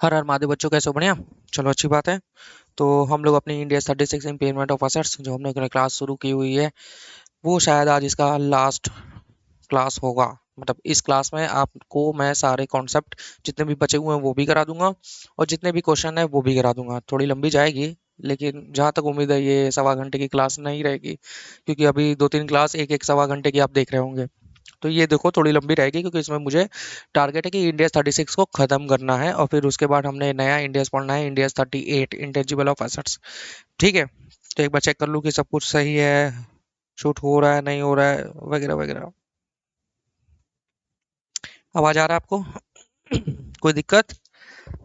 हर हर महादेव बच्चों, कैसे हो? बढ़िया। चलो, अच्छी बात है। तो हम लोग अपनी इंडिया 36 इम्पेयरमेंट ऑफ असेट्स जो हमने क्लास शुरू की हुई है, वो शायद आज इसका लास्ट क्लास होगा। मतलब इस क्लास में आपको मैं सारे कॉन्सेप्ट जितने भी बचे हुए हैं वो भी करा दूंगा, और जितने भी क्वेश्चन है वो भी करा दूंगा। थोड़ी लंबी जाएगी, लेकिन जहाँ तक उम्मीद है ये सवा घंटे की क्लास नहीं रहेगी, क्योंकि अभी दो तीन क्लास एक एक सवा घंटे की आप देख रहे होंगे। तो ये देखो थोड़ी लंबी रहेगी, क्योंकि इसमें मुझे टारगेट है कि इंडिया 36 को खत्म करना है, और फिर उसके बाद हमने नया इंडिया पढ़ना है, इंडिया 38 इंटेंजिबल ऑफ एसेट्स। ठीक है। तो एक बार चेक कर लूँ कि सब कुछ सही है, शूट हो रहा है नहीं हो रहा है, वगैरह वगैरह। आवाज आ रहा है आपको? कोई दिक्कत?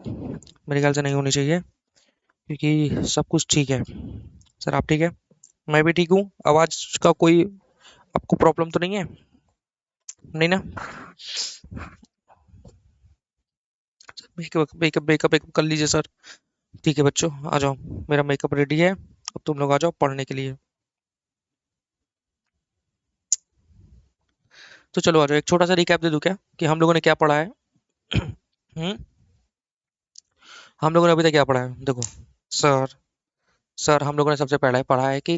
मेरे ख्याल से नहीं होनी चाहिए, क्योंकि सब कुछ ठीक है। सर आप ठीक है? मैं भी ठीक हूँ। आवाज का कोई आपको प्रॉब्लम तो नहीं है? नहीं ना? मेकअप मेकअप मेकअप मेकअप कर लीजिए सर। ठीक है बच्चों, आ जाओ। मेरा मेकअप रेडी है, अब तुम लोग आ जाओ पढ़ने के लिए। तो चलो आ जाओ, एक छोटा सा रिकैप दे दूं क्या कि हम लोगों ने क्या पढ़ा है। हम्म। हम लोगों ने अभी तक क्या पढ़ा है, देखो। सर सर हम लोगों ने सबसे पहले पढ़ा है कि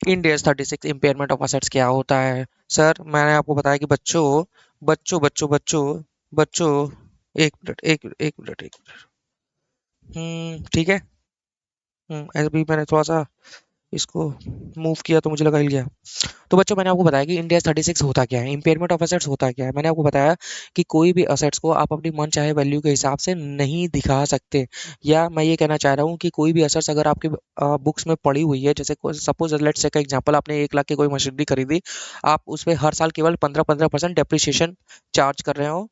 इंडियस 36 इम्पेयरमेंट ऑफ असेट्स क्या होता है। सर मैंने आपको बताया कि बच्चों बच्चों बच्चों बच्चों बच्चों, एक मिनट एक मिनट एक मिनट एक मिनट। ठीक है। ऐसे भी मैंने थोड़ा सा इसको मूव किया तो मुझे लगा हिल गया। तो बच्चों मैंने आपको बताया कि इंडिया 36 होता क्या है, इम्पेयरमेंट ऑफ असेट्स होता क्या है। मैंने आपको बताया कि कोई भी असेट्स को आप अपनी मन चाहे वैल्यू के हिसाब से नहीं दिखा सकते। या मैं ये कहना चाह रहा हूँ कि कोई भी असेट्स अगर आपके बुक्स में पड़ी हुई है, जैसे सपोज लेट्स से का एग्जांपल, आपने 1 लाख की कोई मशीनरी खरीदी, आप उस पे हर साल केवल 15% डेप्रिसिएशन चार्ज कर रहे हो।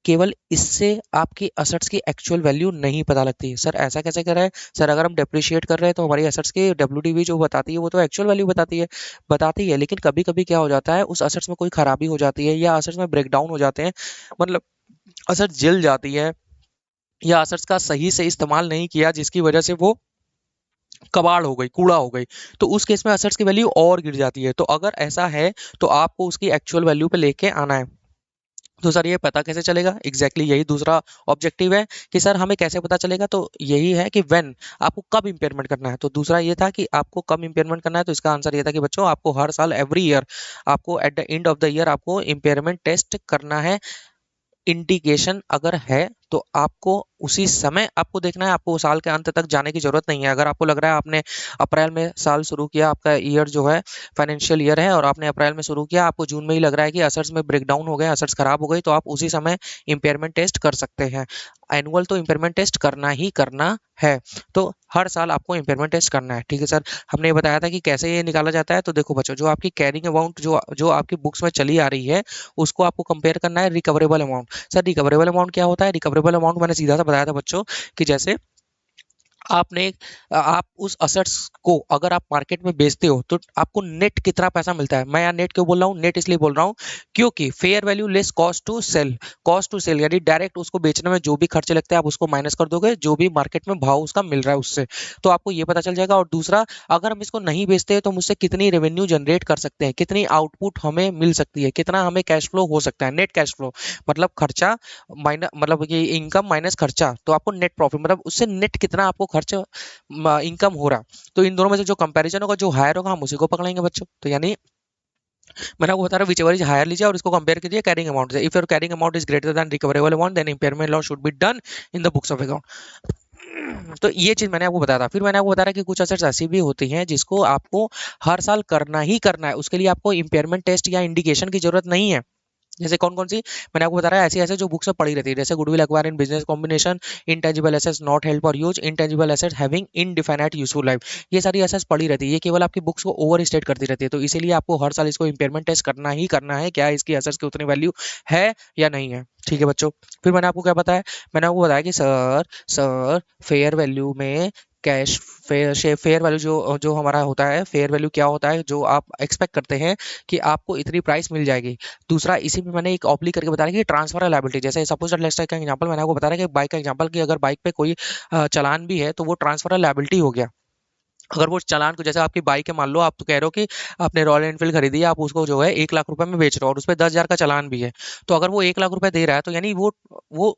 केवल इससे आपकी असेट्स की एक्चुअल वैल्यू नहीं पता लगती। सर ऐसा कैसे कर रहा है? सर अगर हम डेप्रिशिएट कर रहे हैं तो हमारी एसेट्स की डब्ल्यूडीवी जो बताती है वो तो एक्चुअल वैल्यू बताती है, लेकिन कभी कभी क्या हो जाता है, उस असेट्स में कोई खराबी हो जाती है या असेट्स में ब्रेकडाउन हो जाते हैं। मतलब असेट्स जल जाती है, या असेट्स का सही से इस्तेमाल नहीं किया, जिसकी वजह से वो कबाड़ हो गई, कूड़ा हो गई। तो उस केस में असेट्स की वैल्यू और गिर जाती है। तो अगर ऐसा है तो आपको उसकी एक्चुअल वैल्यू पे लेके आना है। तो सर ये पता कैसे चलेगा? एग्जैक्टली यही दूसरा ऑब्जेक्टिव है कि सर हमें कैसे पता चलेगा। तो यही है कि व्हेन, आपको कब इंपेयरमेंट करना है। तो दूसरा ये था कि आपको कब इंपेयरमेंट करना है, तो इसका आंसर ये था कि बच्चों आपको हर साल एवरी ईयर, आपको at the end of the year आपको इंपेयरमेंट टेस्ट करना है। इंडिकेशन अगर है तो आपको उसी समय आपको देखना है, आपको साल के अंत तक जाने की जरूरत नहीं है। अगर आपको लग रहा है आपने अप्रैल में साल शुरू किया, आपका ईयर जो है फाइनेंशियल ईयर है, और आपने अप्रैल में शुरू किया, आपको जून में ही लग रहा है कि असर्स में ब्रेकडाउन हो गए, असर्स खराब हो गई, तो आप उसी समय इंपेयरमेंट टेस्ट कर सकते हैं। एनुअल तो इंपेयरमेंट टेस्ट करना ही करना है। तो हर साल आपको इंपेयरमेंट टेस्ट करना है। ठीक है सर। हमने ये बताया था कि कैसे ये निकाला जाता है। तो देखो बच्चों, जो आपकी कैरिंग अमाउंट जो जो आपकी बुक्स में चली आ रही है, उसको आपको कंपेयर करना है recoverable amount. Sir recoverable amount क्या होता है? रिकवरेबल अमाउंट मैंने सीधा सा बताया था बच्चों, कि जैसे आपने आप उस असेट्स को अगर आप मार्केट में बेचते हो तो आपको नेट कितना पैसा मिलता है। मैं यहाँ नेट क्यों बोल रहा हूँ? नेट इसलिए बोल रहा हूँ क्योंकि fair value less cost to sell यानी डायरेक्ट उसको बेचने में जो भी खर्चे लगते हैं आप उसको माइनस कर दोगे, जो भी मार्केट में भाव उसका मिल रहा है उससे। तो आपको ये पता चल जाएगा। और दूसरा, अगर हम इसको नहीं बेचते हैं तो मुझसे कितनी रेवेन्यू जनरेट कर सकते हैं, कितनी आउटपुट हमें मिल सकती है, कितना हमें कैश फ्लो हो सकता है। नेट कैश फ्लो मतलब खर्चा माइनस, मतलब ये इनकम माइनस खर्चा, तो आपको नेट प्रॉफिट मतलब उससे नेट कितना आपको खर्च इनकम हो रहा। तो इन दोनों में से जो कंपैरिजन होगा, जो हायर होगा, हम उसी को पकड़ेंगे बच्चों। तो यानी मैंने आपको बता रहा हूँ, विच एवर इज हायर लीजिए और इसको कंपेयर कीजिए कैरिंग अमाउंट से। If your carrying amount is greater then recoverable amount, then impairment loss should be done in the books of account. तो ये चीज मैंने आपको बताया था। फिर मैंने आपको बताया कि कुछ असेट्स ऐसी भी होती हैं जिसको आपको हर साल करना ही करना है, उसके लिए आपको इम्पेयरमेंट टेस्ट या इंडिकेशन की जरूरत नहीं है। जैसे कौन-कौन सी? मैंने आपको बता रहा है, ऐसी-ऐसे जो बुक्स में पड़ी रहती है, जैसे goodwill acquired in business combination, intangible assets not held for use, intangible assets having इनडिफिनाइट useful life. ये सारी एसेट्स पड़ी रहती है, ये केवल आपकी बुक्स को ओवर स्टेट करती रहती है। तो इसीलिए आपको हर साल इसको इम्पेयरमेंट टेस्ट करना ही करना है, क्या इसकी एसेट्स की उतनी वैल्यू है या नहीं है। ठीक है बच्चों। फिर मैंने आपको क्या बताया? मैंने आपको बताया कि सर फेयर वैल्यू में कैश, फेयर वैल्यू जो जो हमारा होता है, फेयर वैल्यू क्या होता है? जो आप एक्सपेक्ट करते हैं कि आपको इतनी प्राइस मिल जाएगी। दूसरा, इसी में मैंने एक ऑब्लिक करके बता रहा कि ट्रांसफर लायबिलिटी, जैसे सपोज दैट लेट्स टेक का एग्जांपल, मैंने आपको बता रहा कि बाइक का एग्जांपल, कि अगर बाइक पे कोई चालान भी है तो वो ट्रांसफर लायबिलिटी हो गया। अगर वो चालान को, जैसे आपकी बाइक है, मान लो आप तो कह रहे हो कि आपने रॉयल एनफील्ड खरीदी है, आप उसको जो है 1 लाख रुपए में बेच रहे हो और उस पर 10 हजार का चालान भी है। तो अगर वो 1 लाख रुपए दे रहा है तो यानी वो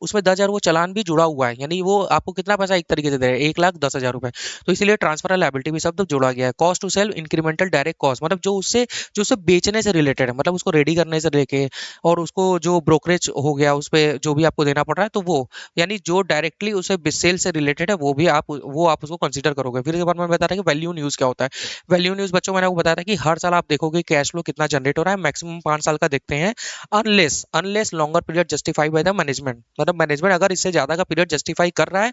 उसमें 10 हजार वो चालान भी जुड़ा हुआ है, यानी वो आपको कितना पैसा एक तरीके से दे रहा है, 1,10,000 रुपए। तो इसीलिए ट्रांसफर लायबिलिटी भी शब्द जोड़ा गया है। Cost to sell incremental direct cost, मतलब जो उससे बेचने से रिलेटेड है, मतलब उसको रेडी करने से लेके और उसको जो ब्रोकरेज हो गया उस पे जो भी आपको देना पड़ रहा है, तो वो यानी जो डायरेक्टली उसे सेल से रिलेटेड है वो आप उसको कंसीडर करोगे। फिर इसके बाद मैं बता रहा कि वैल्यू न्यूज़ क्या होता है। वैल्यू न्यूज़ बच्चों, मैंने आपको बताया था कि हर साल आप देखोगे कैश फ्लो कितना जनरेट हो रहा है, मैक्सिमम 5 साल का देखते हैं। Unless unless longer period justify by the management, मतलब मैनेजमेंट अगर इससे ज्यादा का पीरियड जस्टिफाई कर रहा है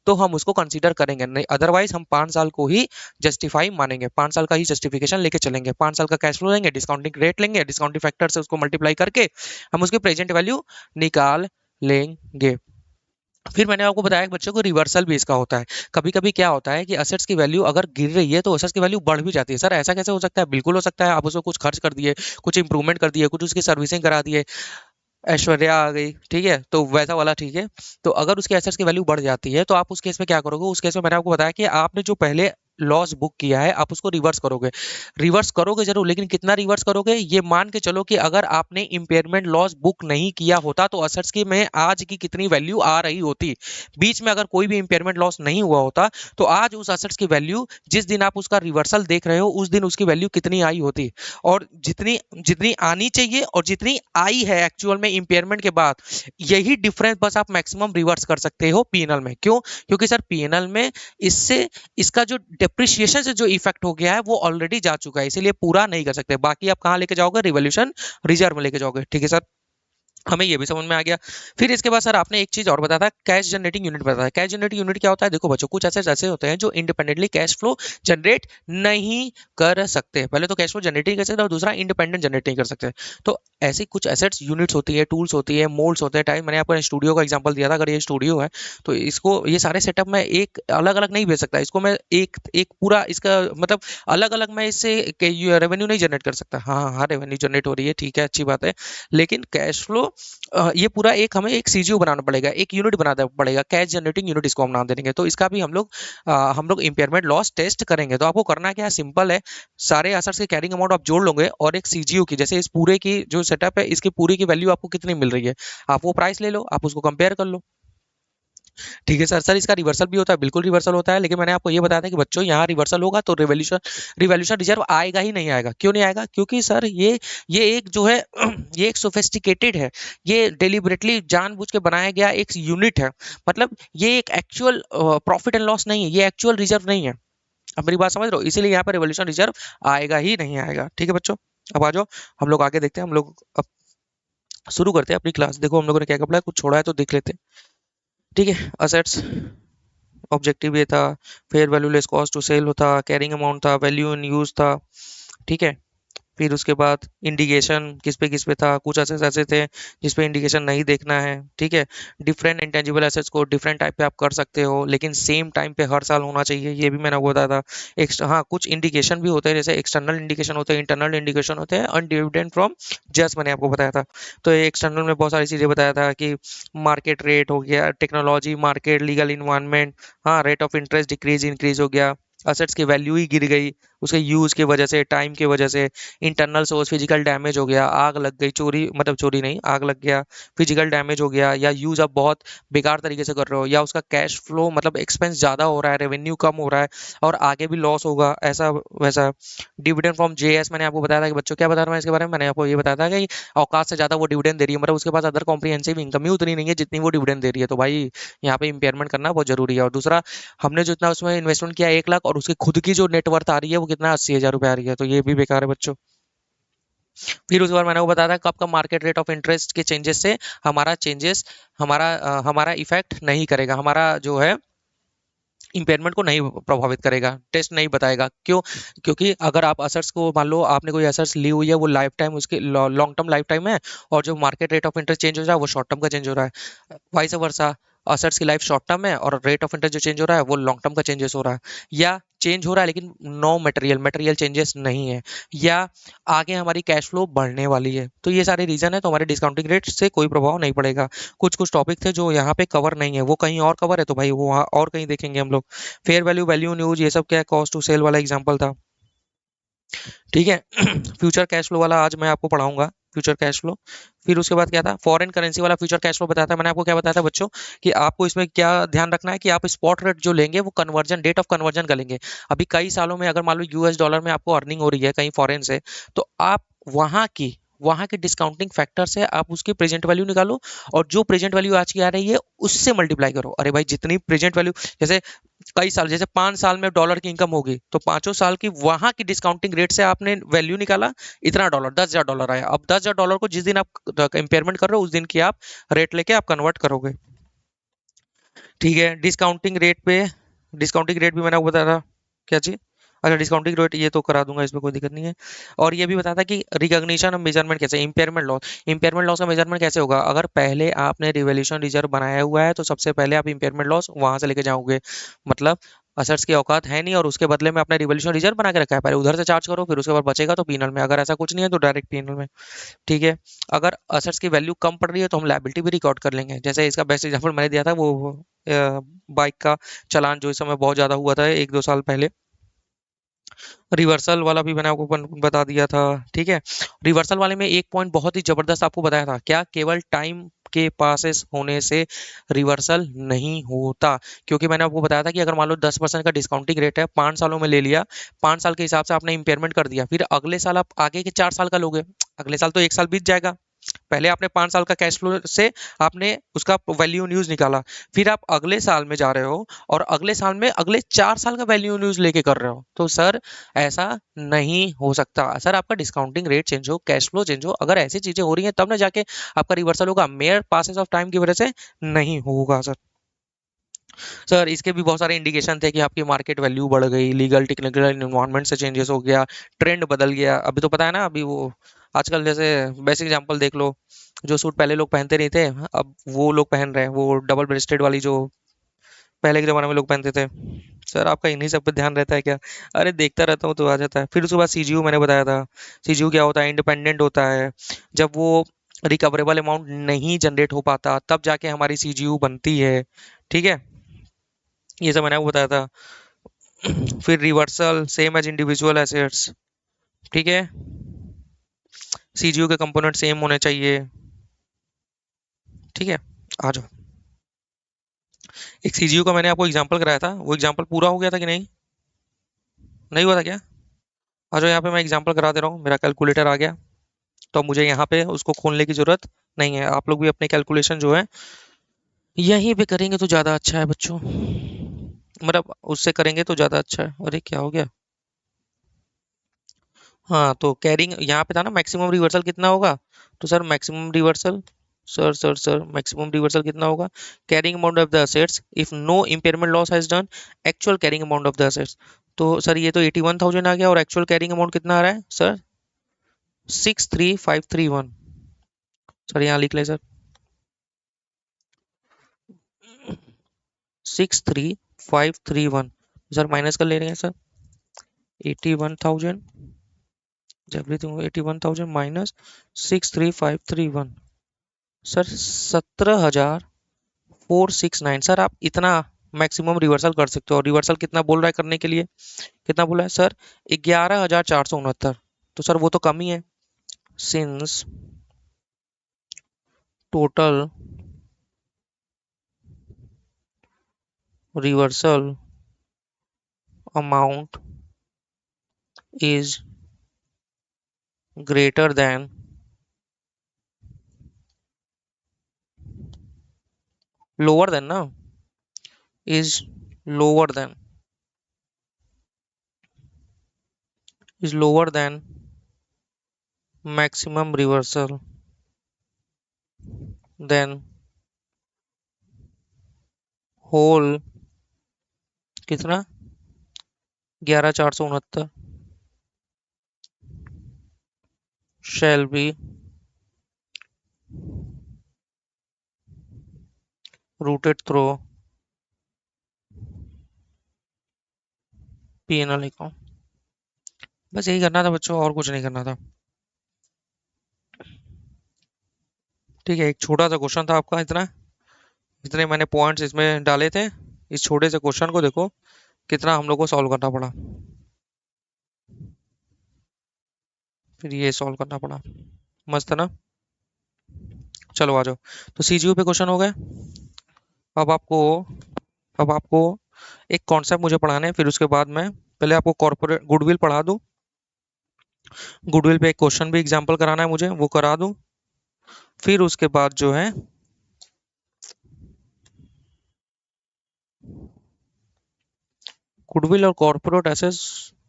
तो हम उसको कंसीडर करेंगे, नहीं अदरवाइज हम 5 साल को ही जस्टिफाई मानेंगे, 5 साल का ही जस्टिफिकेशन लेके चलेंगे। 5 साल का कैश फ्लो लेंगे, डिस्काउंटिंग रेट लेंगे, डिस्काउंटिंग फैक्टर से उसको मल्टीप्लाई करके हम उसकी प्रेजेंट वैल्यू निकाल लेंगे। फिर मैंने आपको बताया कि बच्चों को रिवर्सल भी इसका होता है। कभी कभी क्या होता है कि असेट्स की वैल्यू अगर गिर रही है तो असेट्स की वैल्यू बढ़ भी जाती है। सर ऐसा कैसे हो सकता है? बिल्कुल हो सकता है, आप उसको कुछ खर्च कर दिए, कुछ इंप्रूवमेंट कर दिए, कुछ उसकी सर्विसिंग करा दिए, ऐश्वर्या आ गई, ठीक है, तो वैसा वाला, ठीक है। तो अगर उसके एसेट्स की वैल्यू बढ़ जाती है तो आप उस केस में क्या करोगे? उस केस में मैंने आपको बताया कि आपने जो पहले लॉस बुक किया है आप उसको रिवर्स करोगे। रिवर्स करोगे जरूर, लेकिन कितना रिवर्स करोगे? ये मान के चलो कि अगर आपने इंपेयरमेंट लॉस बुक नहीं किया होता तो असेट्स की में आज की कितनी वैल्यू आ रही होती। बीच में अगर कोई भी इंपेयरमेंट लॉस नहीं हुआ होता तो आज उस असेट्स की वैल्यू, जिस दिन आप उसका रिवर्सल देख रहे हो उस दिन उसकी वैल्यू कितनी आई होती। और जितनी जितनी आनी चाहिए और जितनी आई है एक्चुअल में इंपेयरमेंट के बाद, यही डिफरेंस बस आप मैक्सिमम रिवर्स कर सकते हो पीएनएल में। क्यों? क्योंकि सर पीएनएल में इससे इसका जो डिप्रिशिएशन से जो इफेक्ट हो गया है वो ऑलरेडी जा चुका है, इसीलिए पूरा नहीं कर सकते। बाकी आप कहाँ लेके जाओगे? रिवॉल्यूशन रिजर्व में लेके जाओगे, ठीक है सर। हमें ये भी समझ में आ गया। फिर इसके बाद सर आपने एक चीज और बताया था, कैश जनरेटिंग यूनिट बताया। कैश जनरेटिंग यूनिट क्या होता है? देखो बच्चों, कुछ ऐसे ऐसे होते हैं जो इंडिपेंडेंटली कैश फ्लो जनरेट नहीं कर सकते। पहले तो कैश फ्लो जनरेट नहीं कर सकते और दूसरा इंडिपेंडेंट जनरेट नहीं कर सकते। तो ऐसी कुछ एसेट्स यूनिट्स होती है, टूल्स होती है, मोल्ड्स होते हैं, टाइम। मैंने आपको स्टूडियो का एग्जांपल दिया था, अगर ये स्टूडियो है तो इसको ये सारे सेटअप में एक अलग अलग नहीं भेज सकता, इसको मैं एक एक पूरा इसका मतलब अलग अलग मैं इससे रेवेन्यू नहीं जनरेट कर सकता। हाँ हाँ हाँ, रेवेन्यू जनरेट हो रही है, ठीक है, अच्छी बात है। लेकिन कैश फ्लो ये पूरा एक हमें एक सीजीओ बनाना पड़ेगा, एक यूनिट बनाना पड़ेगा, कैश जनरेटिंग यूनिट इसको हम नाम दे देंगे। तो इसका भी हम लोग इंपेयरमेंट लॉस टेस्ट करेंगे। तो आपको करना क्या है? सिंपल है, सारे असर्स के कैरिंग अमाउंट आप जोड़ लोगे और एक सीजीओ की, जैसे इस पूरे की जो सेटअप है इसकी पूरी की वैल्यू आपको कितनी मिल रही है, आप वो प्राइस ले लो, आप उसको कंपेयर कर लो। ठीक है सर। सर इसका रिवर्सल भी होता है, बिल्कुल रिवर्सल होता है, लेकिन मैंने आपको ये बताया था कि बच्चों यहाँ रिवर्सल होगा तो रिवॉल्यूशन रिवॉल्यूशन रिजर्व आएगा ही नहीं आएगा। क्यों नहीं आएगा? क्योंकि सर ये एक जो है ये एक सोफिस्टिकेटेड है, ये डेलिबरेटली जानबूझ के बनाया गया एक यूनिट है। मतलब ये एक एक्चुअल प्रॉफिट एंड लॉस नहीं है, ये एक्चुअल रिजर्व नहीं है। अब मेरी बात समझ रहे हो? इसीलिए यहाँ पर रिवॉल्यूशन रिजर्व आएगा ही नहीं आएगा। ठीक है बच्चों, अब आ जाओ, हम लोग आगे देखते हैं। हम लोग अब शुरू करते हैं अपनी क्लास। देखो हम लोगों ने क्या क्या पढ़ा है, कुछ छोड़ा है तो देख लेते हैं। ठीक है, असेट्स ऑब्जेक्टिव ये था, fair value less cost to sell होता, कैरिंग अमाउंट था, वैल्यू इन यूज था। ठीक है, फिर उसके बाद इंडिकेशन किस पे था, कुछ एसेट्स ऐसे थे जिस पे इंडिकेशन नहीं देखना है। ठीक है, डिफरेंट इंटेंजिबल एसेट्स को डिफरेंट टाइप पे आप कर सकते हो, लेकिन सेम टाइम पे हर साल होना चाहिए, ये भी मैंने आपको बताया था। हाँ, कुछ इंडिकेशन भी होते हैं, जैसे एक्सटर्नल इंडिकेशन होते हैं, इंटरनल इंडिकेशन होते हैं, और डिविडेंड फ्रॉम जस्ट मैंने आपको बताया था। तो ये एक्सटर्नल में बहुत सारी चीजें बताया था कि मार्केट रेट हो गया, टेक्नोलॉजी, मार्केट, लीगल इन्वायरमेंट, हाँ, rate of interest decrease increase हो गया, असेट्स की वैल्यू ही गिर गई उसके यूज की वजह से, टाइम की वजह से, इंटरनल सोर्स फिजिकल डैमेज हो गया, आग लग गई, चोरी मतलब चोरी नहीं, आग लग गया, फिजिकल डैमेज हो गया, या यूज आप बहुत बेकार तरीके से कर रहे हो, या उसका कैश फ्लो मतलब एक्सपेंस ज़्यादा हो रहा है, रेवेन्यू कम हो रहा है और आगे भी लॉस होगा, ऐसा वैसा। डिविडेंड फ्रॉम जेएस मैंने आपको बताया था कि बच्चों क्या बता रहा हूँ इसके बारे में, मैंने आपको ये बताया था कि औकात से ज़्यादा वो डिविडेंड दे रही है, मतलब उसके पास अदर कॉम्प्रिहेंसिव इनकम ही उतनी नहीं है जितनी वो डिविडेंड दे रही है। तो भाई यहाँ पे इंपेयरमेंट करना बहुत जरूरी है। और दूसरा, हमने जो इतना उसमें इन्वेस्टमेंट किया 1 लाख और उसकी खुद की जो नेटवर्थ आ रही है वो कितना 80,000 रुपये आ रही है, तो ये भी बेकार है बच्चों। फिर उसके बाद मैंने वो बताया था कब कब मार्केट रेट ऑफ इंटरेस्ट के चेंजेस से हमारा इफेक्ट नहीं करेगा, हमारा जो है इम्पेयरमेंट को नहीं प्रभावित करेगा, टेस्ट नहीं बताएगा। क्यों? क्योंकि अगर आप असर्स को मान लो आपने कोई असर्स ली हुई है, वो लाइफ टाइम उसकी लॉन्ग टर्म लाइफ टाइम है, और जो market rate of interest change हो रहा है वो शॉर्ट टर्म का चेंज हो रहा है, वाइस वर्सा। असेट्स की लाइफ शॉर्ट टर्म है और रेट ऑफ इंटरेस्ट जो चेंज हो रहा है वो लॉन्ग टर्म का चेंजेस हो रहा है, या चेंज हो रहा है लेकिन नो मटेरियल मटेरियल चेंजेस नहीं है, या आगे हमारी कैश फ्लो बढ़ने वाली है। तो ये सारे रीजन है, तो हमारे डिस्काउंटिंग रेट से कोई प्रभाव नहीं पड़ेगा। कुछ कुछ टॉपिक थे जो यहाँ पे कवर नहीं है, वो कहीं और कवर है, तो भाई वो वहाँ और कहीं देखेंगे हम लोग। फेयर वैल्यू, वैल्यू न्यूज, ये सब क्या कॉस्ट टू सेल वाला एग्जांपल था। ठीक है। फ्यूचर कैश फ्लो वाला आज मैं आपको पढ़ाऊंगा, फ्यूचर कैश फ्लो। फिर उसके बाद क्या था, फॉरेन करेंसी वाला फ्यूचर कैश फ्लो बताया था मैंने आपको। क्या बताया था बच्चों, कि आपको इसमें क्या ध्यान रखना है कि आप स्पॉट रेट जो लेंगे वो कन्वर्जन, डेट ऑफ कन्वर्जन का लेंगे। अभी कई सालों में अगर मान लो यूएस डॉलर में आपको अर्निंग हो रही है कहीं फॉरेन से, तो आप वहां की डिस्काउंटिंग फैक्टर से आप उसकी प्रेजेंट वैल्यू निकालो, और जो प्रेजेंट वैल्यू आज की आ रही है उससे मल्टीप्लाई करो। अरे भाई जितनी प्रेजेंट वैल्यू, जैसे कई साल, जैसे 5 साल में डॉलर की इनकम होगी, तो 5 साल की वहां की डिस्काउंटिंग रेट से आपने वैल्यू निकाला, इतना डॉलर, 10,000 डॉलर आया। अब 10,000 डॉलर को जिस दिन आप इम्पेयरमेंट कर रहे हो उस दिन की आप रेट लेके आप कन्वर्ट करोगे। ठीक है। डिस्काउंटिंग रेट भी मैंने आपको बताया था। क्या चीज? अच्छा, डिस्काउंटिंग रेट ये तो करा दूंगा, इसमें कोई दिक्कत नहीं है। और ये भी बताया था कि रिकॉग्निशन और मेजरमेंट कैसे, इंपेयरमेंट लॉस का मेजरमेंट कैसे होगा। अगर पहले आपने रिवैल्यूएशन रिजर्व बनाया हुआ है तो सबसे पहले आप इंपेयरमेंट लॉस वहां से लेके जाओगे। मतलब असेट्स की औकात है नहीं और उसके बदले में आपने रिवैल्यूएशन रिजर्व बना के रखा है, पहले उधर से चार्ज करो, फिर उसके बाद बचेगा तो पीनल में, अगर ऐसा कुछ नहीं है तो डायरेक्ट पीनल में। ठीक है। अगर असेट्स की वैल्यू कम पड़ रही है तो हम लायबिलिटी भी रिकॉर्ड कर लेंगे। जैसे इसका बेस्ट एग्जांपल मैंने दिया था, वो बाइक का चालान जो इस समय बहुत ज्यादा हुआ था 1-2 साल पहले। रिवर्सल वाला भी मैंने आपको बता दिया था। ठीक है। रिवर्सल वाले में एक पॉइंट बहुत ही जबरदस्त आपको बताया था, क्या, केवल टाइम के पासेस होने से रिवर्सल नहीं होता। क्योंकि मैंने आपको बताया था कि अगर मान लो 10% का डिस्काउंटिंग रेट है, 5 सालों में ले लिया, 5 साल के हिसाब से आपने इम्पेयरमेंट कर दिया, फिर अगले साल आप आगे के 4 साल का लोगे, अगले साल तो 1 साल बीत जाएगा। पहले आपने 5 साल का कैश फ्लो से आपने उसका वैल्यू न्यूज निकाला, फिर आप अगले साल में जा रहे हो और अगले साल में अगले 4 साल का वैल्यू न्यूज लेके कर रहे हो, तो सर ऐसा नहीं हो सकता। सर आपका डिस्काउंटिंग रेट चेंज हो, कैश फ्लो चेंज हो, अगर ऐसी चीजें हो रही हैं तब ना जाके आपका रिवर्सल होगा, मेयर पासेस ऑफ टाइम की वजह से नहीं होगा सर। सर इसके भी बहुत सारे इंडिकेशन थे कि आपकी मार्केट वैल्यू बढ़ गई, लीगल टेक्निकल इन्वायरमेंट से चेंजेस हो गया, ट्रेंड बदल गया। अभी तो पता है ना, अभी वो आजकल जैसे बेसिक एग्जांपल देख लो, जो सूट पहले लोग पहनते नहीं थे, अब वो लोग पहन रहे हैं, वो डबल ब्रेस्टेड वाली जो पहले के जमाने में लोग पहनते थे। सर आपका इन्हीं सब पे ध्यान रहता है क्या? अरे देखता रहता हूँ तो आ जाता है। फिर उसके बाद सीजीयू मैंने बताया था। सीजीयू क्या होता है, इंडिपेंडेंट होता है। जब वो रिकवरेबल अमाउंट नहीं जनरेट हो पाता तब जाके हमारी सीजीयू बनती है। ठीक है। ये सब मैंने आपको बताया था। फिर reversal same as individual assets. ठीक है। सीजीयू के कंपोनेंट सेम होने चाहिए। ठीक है। आ जाओ। एक सीजीयू का मैंने आपको एग्जांपल कराया था, वो एग्जांपल पूरा हो गया था कि नहीं? नहीं हुआ था क्या? आ जाओ, यहाँ पे मैं एग्जांपल करा दे रहा हूँ, मेरा कैलकुलेटर आ गया। तो अब मुझे यहाँ पे उसको खोलने की जरूरत नहीं है। आप लोग भी अपने कैलकुलेशन जो है यहीं पे करेंगे तो ज्यादा अच्छा है बच्चों, मतलब उससे करेंगे तो ज्यादा अच्छा है। अरे क्या हो गया? हाँ, तो कैरिंग यहाँ पे था ना, मैक्सिमम रिवर्सल कितना होगा? तो sir maximum reversal, sir maximum reversal कितना होगा? Carrying amount of the assets if no impairment loss has done, actual carrying amount of the assets. तो सर ये तो 81,000 आ गया, और एक्चुअल कैरिंग अमाउंट कितना आ रहा है सर? 63,531। सर यहाँ लिख लें सर, 63,531। सर माइनस कर ले रहे हैं sir, 81,000, everything 81,000 minus 63,531। Sir 17,469। Sir आप इतना मैक्सिमम रिवर्सल कर सकते हो। रिवर्सल कितना बोल रहा है करने के लिए? कितना बोला है सर? 11,469। तो सर वो तो कम ही है। Since total reversal amount is greater than, lower than ना, is lower than, is lower than maximum reversal, then whole कितना, 11,469 shall be routed through P N L लिखो। बस यही करना था बच्चों, और कुछ नहीं करना था। ठीक है, एक छोटा सा क्वेश्चन था आपका, इतना इतने मैंने पॉइंट्स इसमें डाले थे। इस छोटे से क्वेश्चन को देखो कितना हम लोग को सॉल्व करना पड़ा, फिर ये सॉल्व करना पड़ा। मस्त है ना। चलो आ जाओ। तो सीजीयू पे क्वेश्चन हो गए। अब आपको अब आपको एक कॉन्सेप्ट मुझे पढ़ाने हैं, फिर उसके बाद मैं पहले आपको कॉर्पोरेट गुडविल पढ़ा दूं। गुडविल पे एक क्वेश्चन भी एग्जांपल कराना है मुझे, वो करा दूं। फिर उसके बाद जो है गुडविल और कॉर्पोरेट एसेस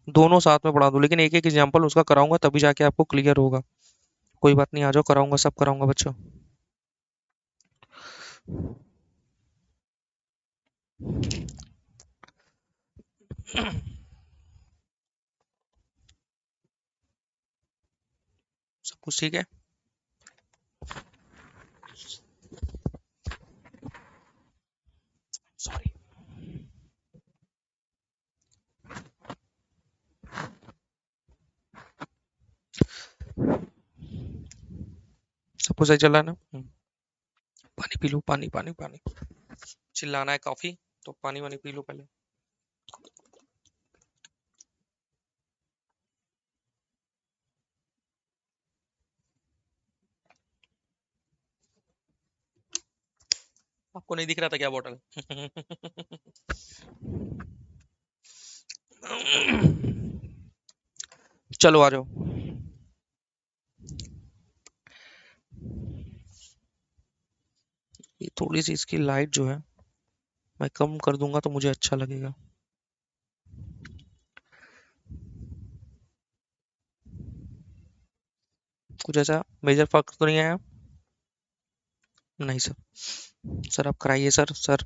दोनों साथ में पढ़ा दूं, लेकिन एक एक एग्जांपल उसका कराऊंगा तभी जाके आपको क्लियर होगा। कोई बात नहीं, आ जाओ, कराऊंगा, सब कराऊंगा बच्चों। सब कुछ ठीक है। सॉरी। सब कुछ सही चल रहा है ना। पानी पी लो, पानी पानी पानी। चिल्लाना है काफी, तो पानी वानी पी लो पहले। आपको नहीं दिख रहा था क्या बॉटल? चलो आ जाओ। ये थोड़ी सी इसकी लाइट जो है मैं कम कर दूंगा तो मुझे अच्छा लगेगा। कुछ ऐसा मेजर फर्क तो नहीं आया? नहीं सर। सर आप कराइए सर, सर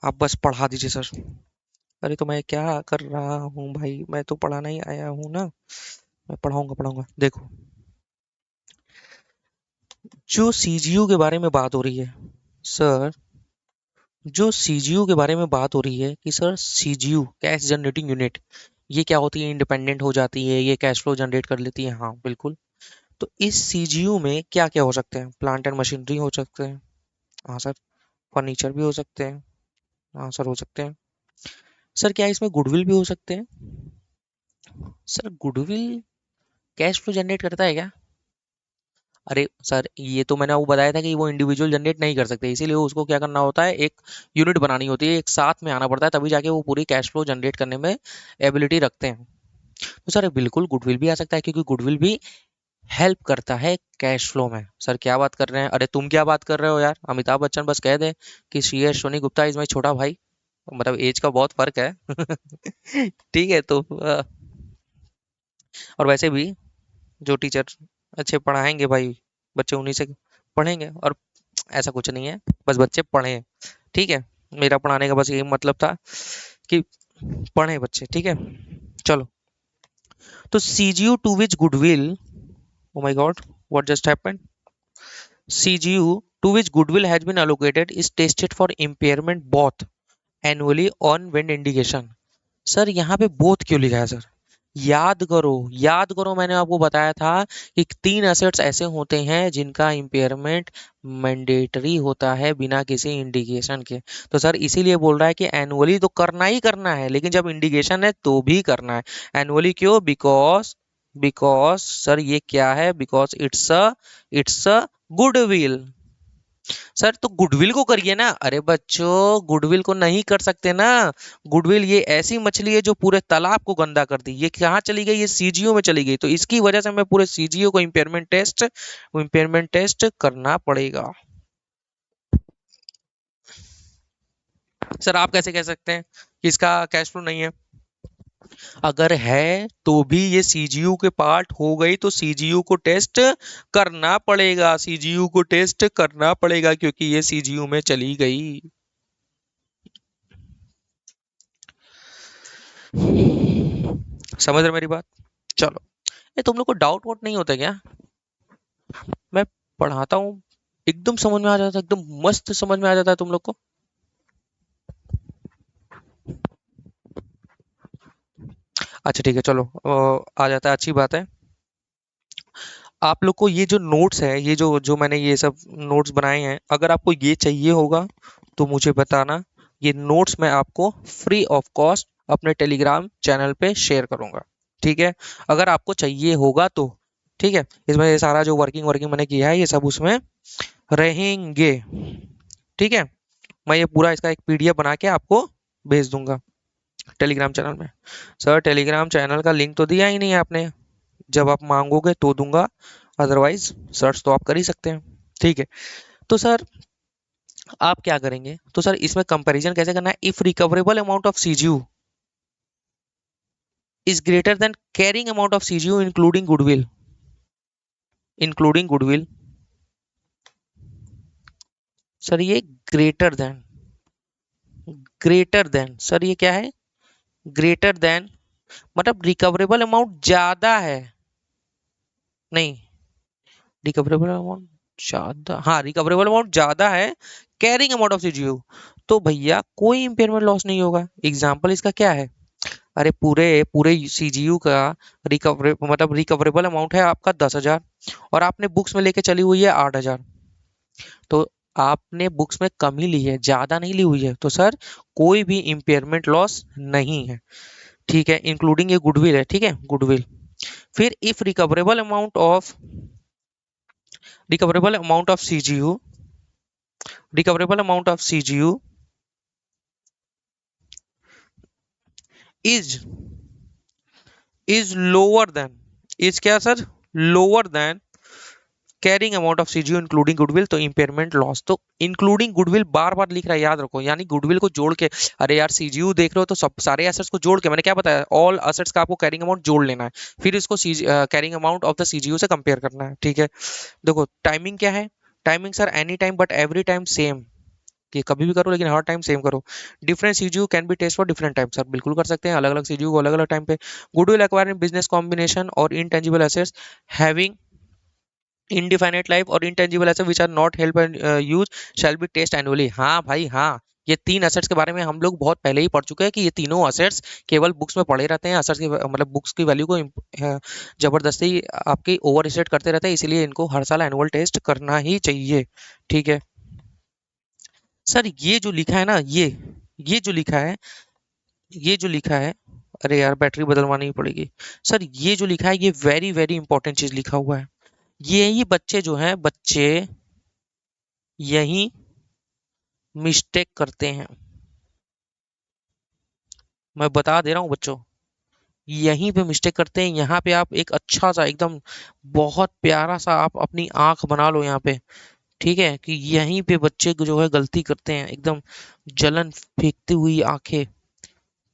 आप बस पढ़ा दीजिए सर। अरे तो मैं क्या कर रहा हूँ भाई, मैं तो पढ़ाना ही आया हूँ ना। मैं पढ़ाऊंगा पढ़ाऊंगा, देखो। जो सीजीयू के बारे में बात हो रही है सर, जो सीजीयू के बारे में बात हो रही है कि sir CGU cash generating unit, ये क्या होती है? इंडिपेंडेंट हो जाती है, ये कैश फ्लो जनरेट कर लेती है, हाँ बिल्कुल। तो इस सीजीयू में क्या क्या हो सकते हैं? प्लांट एंड मशीनरी हो सकते हैं, हाँ सर। फर्नीचर भी हो सकते हैं, हाँ सर हो सकते हैं। सर क्या इसमें गुडविल भी हो सकते हैं? Sir goodwill cash flow generate करता है क्या? अरे सर ये तो मैंने वो बताया था कि वो इंडिविजुअल जनरेट नहीं कर सकते, इसीलिए उसको क्या करना होता है, एक यूनिट बनानी होती है, एक साथ में आना पड़ता है, तभी जाके वो पूरी कैश फ्लो जनरेट करने में एबिलिटी रखते हैं। तो सर बिल्कुल गुडविल भी आ सकता है, क्योंकि गुडविल भी हेल्प करता है कैश फ्लो में। सर क्या बात कर रहे हैं? अरे तुम क्या बात कर रहे हो यार? अमिताभ बच्चन बस कह दे कि C S Soni Gupta is my छोटा भाई, मतलब एज का बहुत फर्क है। ठीक है तो और वैसे भी जो टीचर अच्छे पढ़ाएंगे भाई, बच्चे उन्हीं से पढ़ेंगे। और ऐसा कुछ नहीं है, बस बच्चे पढ़ें। ठीक है, मेरा पढ़ाने का बस यही मतलब था कि पढ़ें बच्चे, ठीक है। चलो, तो CGU to which goodwill, oh my god, what just happened? CGU to which goodwill has been allocated is tested for impairment both annually on wind indication। Sir यहाँ पे बोथ क्यों लिखा है सर? याद करो, याद करो, मैंने आपको बताया था कि तीन एसेट्स ऐसे होते हैं जिनका इम्पेयरमेंट मैंडेटरी होता है बिना किसी इंडिकेशन के। तो सर इसीलिए बोल रहा है कि एनुअली तो करना ही करना है, लेकिन जब इंडिकेशन है तो भी करना है। एनुअली क्यों? बिकॉज बिकॉज सर ये क्या है? Because it's a goodwill. Sir तो गुडविल को करिए ना। अरे बच्चों गुडविल को नहीं कर सकते ना। गुडविल ये ऐसी मछली है जो पूरे तालाब को गंदा कर दी। ये कहाँ चली गई? ये सीजीओ में चली गई, तो इसकी वजह से हमें पूरे सीजीओ को इम्पेयरमेंट टेस्ट करना पड़ेगा। सर आप कैसे कह सकते हैं कि इसका कैश फ्लो नहीं है? अगर है तो भी ये सीजीयू के पार्ट हो गई, तो सीजीयू को टेस्ट करना पड़ेगा, सीजीयू को टेस्ट करना पड़ेगा, क्योंकि ये सीजीयू में चली गई। समझ रहे मेरी बात? चलो, ये तुम लोग को डाउट वोट नहीं होता क्या? मैं पढ़ाता हूँ, एकदम समझ में आ जाता है, एकदम मस्त समझ में आ जाता है तुम लोग को। अच्छा ठीक है, चलो आ जाता है, अच्छी बात है। आप लोग को ये जो नोट्स है, ये जो जो मैंने ये सब नोट्स बनाए हैं, अगर आपको ये चाहिए होगा तो मुझे बताना। ये नोट्स मैं आपको फ्री ऑफ कॉस्ट अपने टेलीग्राम चैनल पे शेयर करूंगा, ठीक है? अगर आपको चाहिए होगा तो, ठीक है? इसमें ये सारा जो वर्किंग वर्किंग मैंने किया है ये सब उसमें रहेंगे, ठीक है? मैं ये पूरा इसका एक पीडीएफ बना के आपको भेज दूंगा टेलीग्राम चैनल में। सर टेलीग्राम चैनल का लिंक तो दिया ही नहीं है आपने, जब आप मांगोगे तो दूंगा, अदरवाइज सर्च तो आप कर ही सकते हैं, ठीक है? तो सर आप क्या करेंगे, तो सर इसमें कंपैरिजन कैसे करना है? If recoverable amount of CGU is greater then carrying amount of CGU including goodwill. Sir ये ग्रेटर देन सर ये क्या है? ग्रेटर देन मतलब रिकवरेबल अमाउंट ज्यादा है, नहीं, रिकवरेबल अमाउंट ज्यादा, हाँ रिकवरेबल अमाउंट ज्यादा है कैरिंग अमाउंट ऑफ सीजीयू, तो भैया कोई इंपेयरमेंट लॉस नहीं होगा। एग्जाम्पल इसका क्या है? अरे पूरे पूरे सीजीयू का रिकवरेबल अमाउंट है आपका 10,000, और आपने बुक्स में लेके चली हुई है 8,000, तो आपने बुक्स में कम ही ली है, ज्यादा नहीं ली हुई है, तो सर कोई भी इंपेयरमेंट लॉस नहीं है, ठीक है? इंक्लूडिंग ये गुडविल है, ठीक है, गुडविल। फिर if recoverable amount of CGU recoverable amount of CGU is lower than, is क्या sir? Lower than carrying amount of CGU including goodwill, तो इंपेयरमेंट लॉस, तो इंक्लूडिंग गुडविल बार बार लिख रहा है, याद रखो, यानी गुडविल को जोड़ के। अरे यार सीजीयू देख रहे हो तो सब सारे एसेट्स को जोड़ के, मैंने क्या बताया, ऑल एसेट्स का आपको कैरिंग अमाउंट जोड़ लेना है, फिर इसको carrying amount of the CGU से कंपेयर करना है, ठीक है? देखो टाइमिंग क्या है? Timing sir any time but every time same, कि कभी भी करो लेकिन हर टाइम सेम करो। Different CGU can be test for different time, sir बिल्कुल कर सकते हैं, अलग अलग सीजीयू को अलग अलग टाइम पे। Goodwill acquire in business combination और intangible assets having indefinite life और intangible asset which are not help and use shall be test annually. हाँ भाई हाँ, ये तीन असेट्स के बारे में हम लोग बहुत पहले ही पढ़ चुके हैं कि ये तीनों असेट्स केवल बुक्स में पढ़े रहते हैं, असेट्स की मतलब बुक्स की वैल्यू को जबरदस्ती आपकी ओवर स्टेट करते रहते हैं, इसीलिए इनको हर साल एनुअल टेस्ट करना ही चाहिए, ठीक है? सर ये जो लिखा है ना, ये जो लिखा है, ये जो लिखा है, अरे यार बैटरी बदलवानी ही पड़ेगी। सर ये जो लिखा है ये वेरी वेरी इंपॉर्टेंट चीज लिखा हुआ है, यही बच्चे जो हैं, बच्चे यही मिस्टेक करते हैं, मैं बता दे रहा हूँ बच्चों, यहीं पे मिस्टेक करते हैं। यहाँ पे आप एक अच्छा सा एकदम बहुत प्यारा सा आप अपनी आंख बना लो यहाँ पे, ठीक है? कि यहीं पे बच्चे जो है गलती करते हैं, एकदम जलन फेंकती हुई आंखें,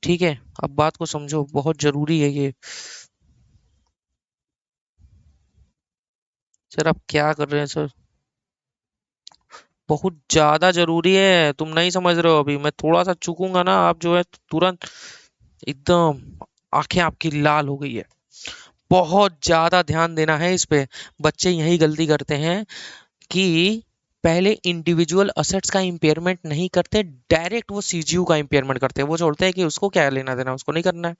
ठीक है? अब बात को समझो, बहुत जरूरी है ये। सर आप क्या कर रहे हैं सर? बहुत ज्यादा जरूरी है, तुम नहीं समझ रहे हो, अभी मैं थोड़ा सा चूकूंगा ना, आप जो है तुरंत एकदम आंखें आपकी लाल हो गई है। बहुत ज्यादा ध्यान देना है इस पे। बच्चे यही गलती करते हैं कि पहले इंडिविजुअल असेट्स का इम्पेयरमेंट नहीं करते, डायरेक्ट वो सीजीयू का इम्पेयरमेंट करते हैं। वो सोचते हैं कि उसको क्या लेना देना, उसको नहीं करना है।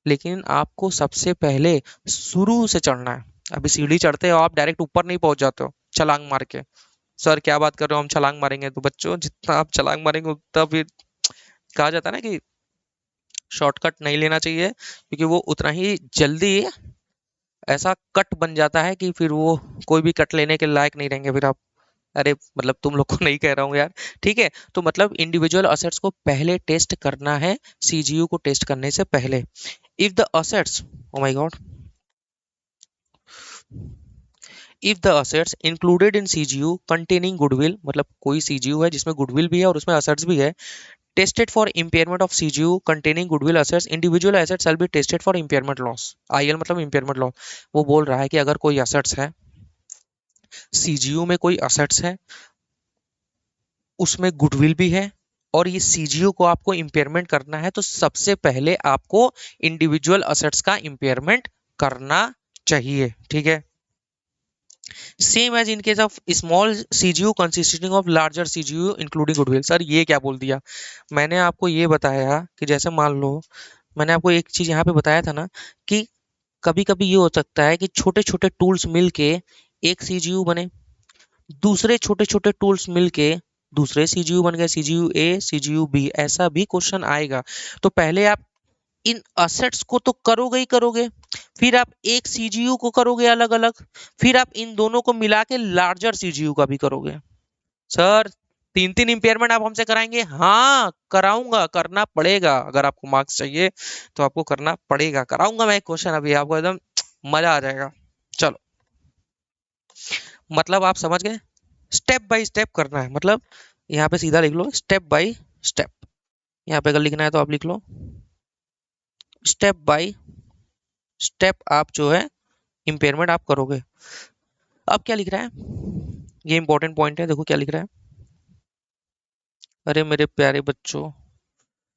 लेकिन आपको सबसे पहले शुरू से चढ़ना है। अभी सीढ़ी चढ़ते हो आप, डायरेक्ट ऊपर नहीं पहुंच जाते हो छलांग मार के। सर क्या बात कर रहे हो, हम छलांग मारेंगे? तो बच्चों जितना आप छलांग मारेंगे उतना फिर कहा जाता है ना कि शॉर्टकट नहीं लेना चाहिए, क्योंकि वो उतना ही जल्दी ऐसा कट बन जाता है कि फिर वो कोई भी कट लेने के लायक नहीं रहेंगे फिर आप। अरे मतलब तुम लोग को नहीं कह रहा हूँ यार, ठीक है? तो मतलब इंडिविजुअल असेट्स को पहले टेस्ट करना है सीजीयू को टेस्ट करने से पहले। If the assets, O my God, if the assets included in CGU containing goodwill, मतलब कोई सीजीयू है जिसमें गुडविल भी है और उसमें असेट्स भी है, tested for impairment of CGU containing goodwill assets, individual assets shall be tested for impairment loss. IL मतलब इम्पेयरमेंट लॉस। वो बोल रहा है कि अगर कोई असेट्स है, सीजीयू में कोई असेट्स है, उसमें गुडविल भी है, और ये सीजीयू को आपको इम्पेयरमेंट करना है, तो सबसे पहले आपको इंडिविजुअल असेट्स का इम्पेयरमेंट करना चाहिए, ठीक है? Same as in case of small CGU consisting of larger CGU including goodwill. Sir ये क्या बोल दिया? मैंने आपको ये बताया कि जैसे मान लो मैंने आपको एक चीज यहाँ पे बताया था ना कि कभी कभी ये हो सकता है कि छोटे छोटे टूल्स मिलके एक सीजीयू बने, दूसरे छोटे छोटे टूल्स मिलके दूसरे सीजीयू बन गए, सीजीयू ए सीजीयू बी, ऐसा भी क्वेश्चन आएगा। तो पहले आप इन असेट्स को तो करोगे ही करोगे, फिर आप एक सीजीयू को करोगे अलग अलग, फिर आप इन दोनों को मिला के लार्जर सीजीयू का भी करोगे। सर तीन तीन इंपेयरमेंट आप हमसे कराएंगे? हाँ कराऊंगा, करना पड़ेगा, अगर आपको मार्क्स चाहिए तो आपको करना पड़ेगा, कराऊंगा मैं एक क्वेश्चन अभी आपको, एकदम मजा आ जाएगा। चलो, मतलब आप समझ गए, स्टेप बाय स्टेप करना है, मतलब यहाँ पे सीधा लिख लो स्टेप बाय स्टेप। यहाँ पे अगर लिखना है तो आप लिख लो स्टेप बाय स्टेप, आप जो है इंपेयरमेंट आप करोगे। अब क्या लिख रहा है, ये इंपॉर्टेंट पॉइंट है, देखो क्या लिख रहा है। अरे मेरे प्यारे बच्चों,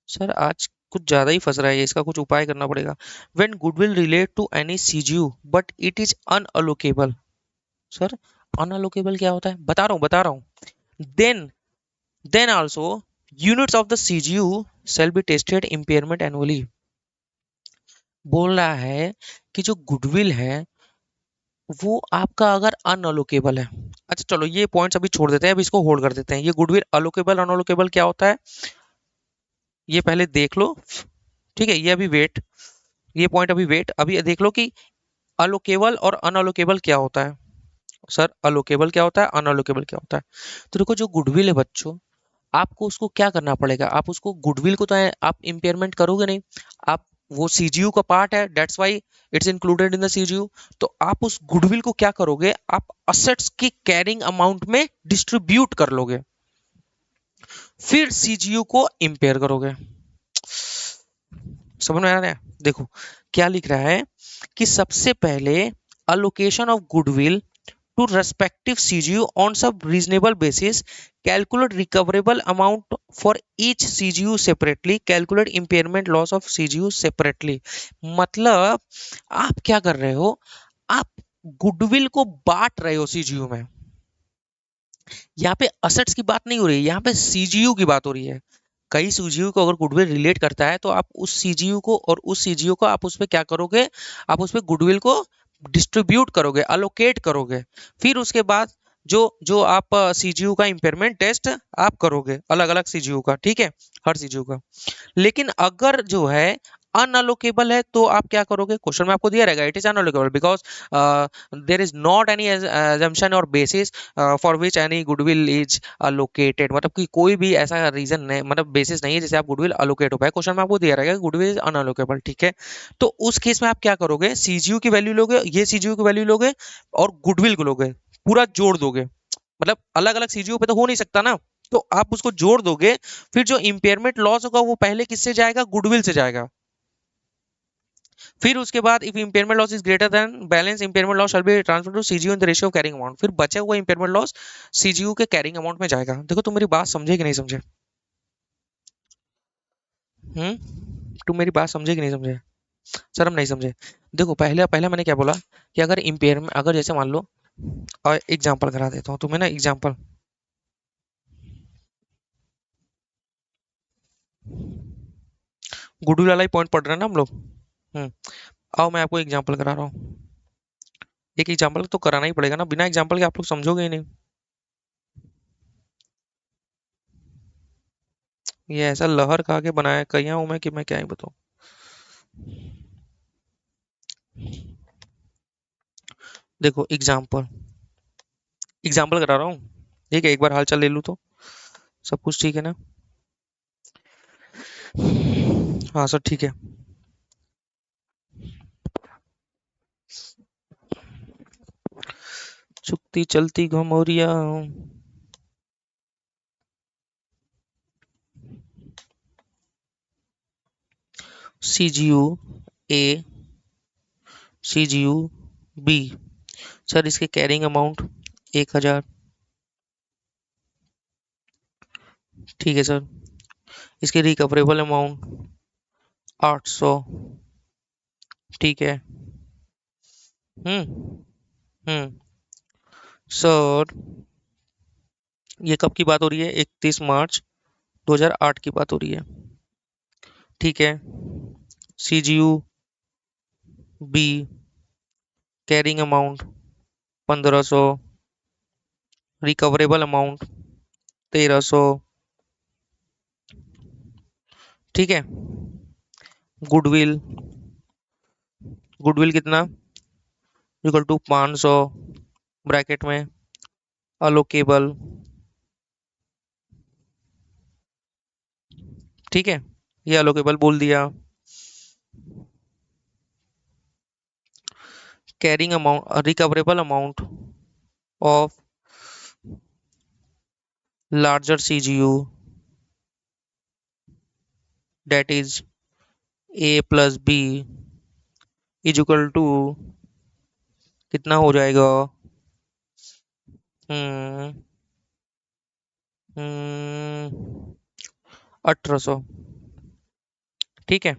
सर आज कुछ ज्यादा ही फंस रहा है ये, इसका कुछ उपाय करना पड़ेगा। When goodwill relate to any CGU but it is unallocable. Sir unallocable क्या होता है, बता रहा हूँ। Then then also units of the CGU shall be tested impairment annually। बोल रहा है कि जो गुडविल है वो आपका अगर अनअलोकेबल है, अच्छा चलो ये पॉइंट्स अभी छोड़ देते हैं, अभी इसको होल्ड कर देते हैं। ये गुडविल अलोकेबल अनअलोकेबल क्या होता है ये पहले देख लो, ठीक है, ये अभी वेट, ये पॉइंट अभी वेट, अभी देख लो कि अलोकेबल और अनअलोकेबल क्या होता है। सर अलोकेबल क्या होता है, अनअलोकेबल क्या होता है? तो देखो जो गुडविल है बच्चों, आपको उसको क्या करना पड़ेगा, आप उसको गुडविल को तो आप इम्पेयरमेंट करोगे नहीं, आप वो सीजीयू का पार्ट है, that's why it's included in the CGU. तो आप उस गुडविल को क्या करोगे, आप असेट्स की कैरिंग अमाउंट में डिस्ट्रीब्यूट कर लोगे, फिर सीजीयू को इम्पेयर करोगे। समझ में आ रहा है? देखो क्या लिख रहा है कि सबसे पहले allocation of goodwill to respective CGU on some reasonable basis, calculate recoverable amount for each CGU separately, calculate impairment loss of CGU separately। मतलब आप क्या कर रहे हो, आप गुडविल को बांट रहे हो सीजीयू में। यहाँ पे असेट्स की बात नहीं हो रही है, यहाँ पे सीजीयू की बात हो रही है। कई सीजीयू को अगर गुडविल रिलेट करता है तो आप उस सीजीयू को और उस सीजीयू को आप उस पे क्या करोगे, आप उस पे गुडविल को डिस्ट्रीब्यूट करोगे, अलोकेट करोगे, फिर उसके बाद जो जो आप सीजीयू का इंपेयरमेंट टेस्ट आप करोगे अलग अलग सीजीयू का, ठीक है, हर सीजीयू का। लेकिन अगर जो है अनअलोकेबल है तो आप क्या करोगे, क्वेश्चन में आपको दिया रहेगा it is unallocable because there is not any assumption और basis for which any goodwill is allocated, मतलब कि कोई भी ऐसा रीजन नहीं, मतलब बेसिस नहीं है जिसे आप गुडविल अलोकेट हो पाए। क्वेश्चन में आपको दिया रहेगा गुडविल इज अनअलोकेबल, ठीक है। तो उस केस में आप क्या करोगे, सीजीयू की वैल्यू लोगे, ये सीजीयू की वैल्यू लोगे और गुडविल को लोगे, पूरा जोड़ दोगे, मतलब अलग अलग सीजीयू पे तो हो नहीं सकता ना, तो आप उसको जोड़ दोगे, फिर जो इंपेयरमेंट लॉस होगा वो पहले किससे जाएगा, गुडविल से जाएगा। फिर उसके बाद if impairment loss is greater then balance impairment loss shall be transfer to CGU in the ratio of carrying amount, फिर बचा हुआ इंपेयरमेंट लॉस सीजीयू के कैरिंग अमाउंट में जाएगा। देखो तुम मेरी बात समझे कि नहीं समझे, तुम मेरी बात समझे कि नहीं समझे? सर हम नहीं समझे। देखो पहले पहले मैंने क्या बोला कि अगर इंपेयरमेंट, अगर जैसे मान लो, और एग्जांपल करा देता हूँ तुम्हें ना, एग्जांपल, गुडविल वाला ही पॉइंट पढ़ रहे हैं ना हम लोग। हम्म आओ मैं आपको एग्जांपल करा रहा हूँ, एक एग्जांपल तो कराना ही पड़ेगा ना, बिना एग्जांपल के आप लोग समझोगे ही नहीं। ये ऐसा लहर खा के बनाया कहिया हूं मैं कि मैं क्या ही बताऊं। देखो एग्जांपल, एग्जांपल करा रहा हूँ, ठीक है, एक बार हाल चाल ले लूँ तो सब कुछ ठीक है ना। हाँ सर ठीक है। चुकती चलती घमौरिया, सीजीयू ए सीजीयू बी, सर इसके कैरिंग अमाउंट 1000, ठीक है सर, इसके रिकवरेबल अमाउंट 800, ठीक है। हम्म हम्म सर ये कब की बात हो रही है, 31 मार्च 2008 की बात हो रही है, ठीक है। CGU B carrying amount 1500, recoverable amount 1300। ठीक है। गुडविल, गुडविल कितना, इक्वल टू 500 ब्रैकेट में अलोकेबल। ठीक है, ये अलोकेबल बोल दिया। Carrying amount, recoverable amount of larger CGU, that is A plus B is equal to कितना हो जाएगा। हम्म 1800। ठीक है।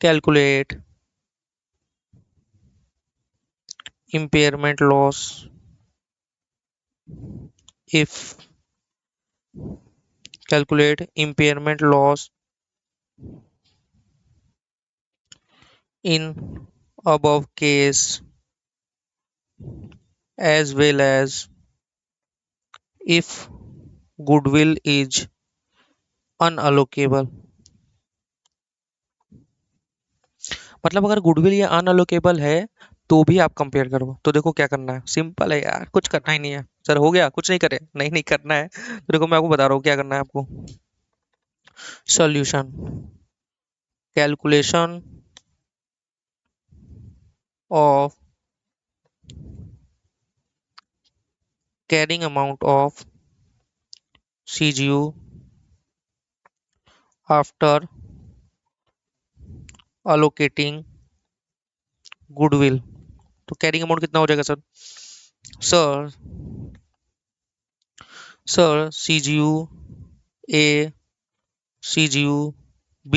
Calculate impairment loss if, calculate impairment loss in above case as well as if goodwill is unallocable। मतलब अगर goodwill या unallocable है तो भी आप कंपेयर करो। तो देखो क्या करना है, सिंपल है यार, कुछ करना ही नहीं है। सर हो गया, कुछ नहीं करे, नहीं नहीं करना है। तो देखो मैं आपको बता रहा हूँ क्या करना है आपको। Solution, calculation of carrying amount of CGU after allocating goodwill. तो कैरिंग अमाउंट कितना हो जाएगा sir. Sir sir CGU A, CGU B,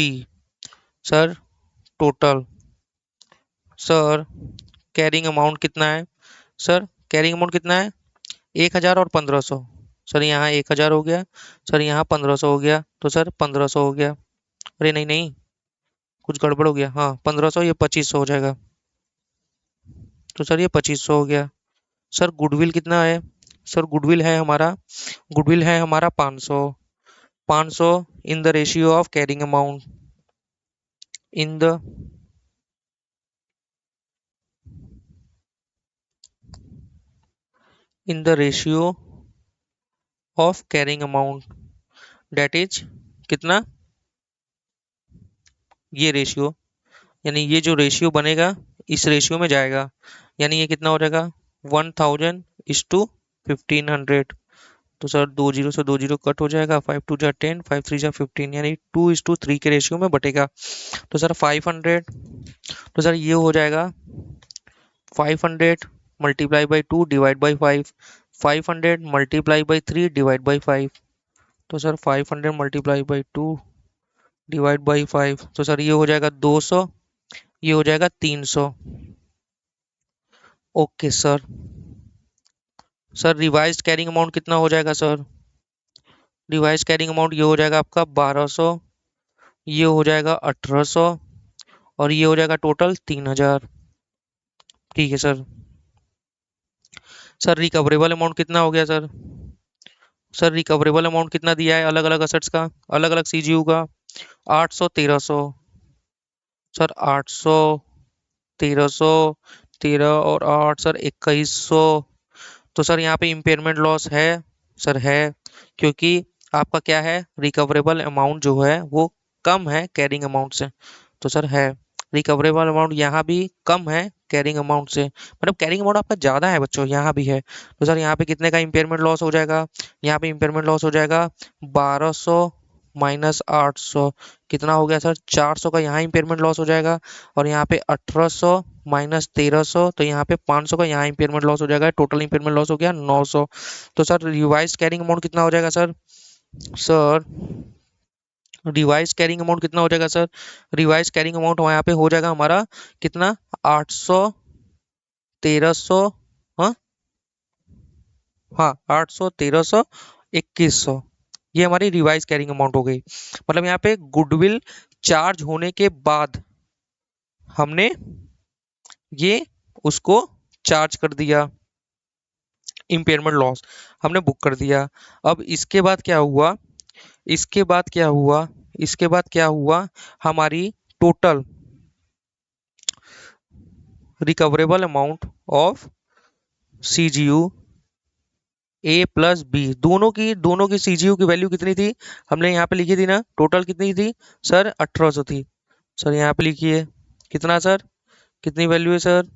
sir total. Sir carrying amount कितना है। सर कैरिंग अमाउंट कितना है, 1000 और 1500। सर यहाँ 1000 हो गया, सर यहाँ 1500 हो गया, तो सर 1500 हो गया। अरे नहीं नहीं, कुछ गड़बड़ हो गया। हाँ 1500, ये 2500 हो जाएगा। तो सर ये 2500 हो गया। सर गुडविल कितना है। सर गुडविल है हमारा 500। 500 in the ratio of carrying amount, in the in the ratio of carrying amount, that is कितना, ये रेशियो, यानी ये जो रेशियो बनेगा इस रेशियो में जाएगा। यानी ये कितना हो जाएगा, 1000 इज टू 1500। तो सर दो जीरो से दो जीरो कट हो जाएगा, 5 2 जा 10, 5 3 जा 15, यानी 2:3 के रेशियो में बटेगा। तो सर 500, तो सर ये हो जाएगा 500 multiply by 2 divide by 5, 500 multiply by 3 divide by 5। तो sir 500 multiply by 2 divide by 5, तो सर ये हो जाएगा 200, ये हो जाएगा 300। Okay sir. Sir revised carrying amount कितना हो जाएगा सर। रिवाइज्ड कैरिंग अमाउंट ये हो जाएगा आपका 1200, ये हो जाएगा 1800, और ये हो जाएगा टोटल 3000। ठीक है सर। सर रिकवरेबल अमाउंट कितना हो गया सर। सर रिकवरेबल अमाउंट कितना दिया है अलग अलग असेट्स का, अलग अलग CGU का, 800 1300। सर 800 1300, 13 और 8 सर 2100। तो सर यहाँ पे इम्पेयरमेंट लॉस है। सर है, क्योंकि आपका क्या है, रिकवरेबल अमाउंट जो है वो कम है कैरिंग अमाउंट से। तो सर है, रिकवरेबल अमाउंट यहाँ भी कम है कैरिंग अमाउंट से, मतलब कैरिंग अमाउंट आपका ज़्यादा है बच्चों यहाँ भी है। तो सर यहाँ पे कितने का इम्पेयरमेंट लॉस हो जाएगा, यहाँ पे इम्पेयरमेंट लॉस हो जाएगा 1200 माइनस 800, कितना हो गया सर 400 का यहाँ इम्पेयरमेंट लॉस हो जाएगा। और यहाँ पे 1800 माइनस 1300, तो यहाँ पे 500 का यहाँ इम्पेयरमेंट लॉस हो जाएगा, टोटल इम्पेयरमेंट लॉस हो गया 900। तो सर रिवाइज कैरिंग अमाउंट कितना हो जाएगा sir. Sir revise carrying amount कितना हो जाएगा सर। रिवाइज कैरिंग अमाउंट यहाँ पे हो जाएगा हमारा कितना, 800 1300, हाँ हाँ 800 1300 2100। ये हमारी रिवाइज कैरिंग अमाउंट हो गई। मतलब यहाँ पे गुडविल चार्ज होने के बाद हमने ये उसको चार्ज कर दिया, इम्पेयरमेंट लॉस हमने बुक कर दिया। अब इसके बाद क्या हुआ, इसके बाद क्या हुआ, इसके बाद क्या हुआ, हमारी total recoverable amount of CGU A plus B, दोनों की सीजीयू की वैल्यू कितनी थी, हमने यहाँ पे लिखी थी ना, टोटल कितनी थी सर, 1800 थी। सर यहाँ पे लिखिए कितना सर, कितनी वैल्यू है सर,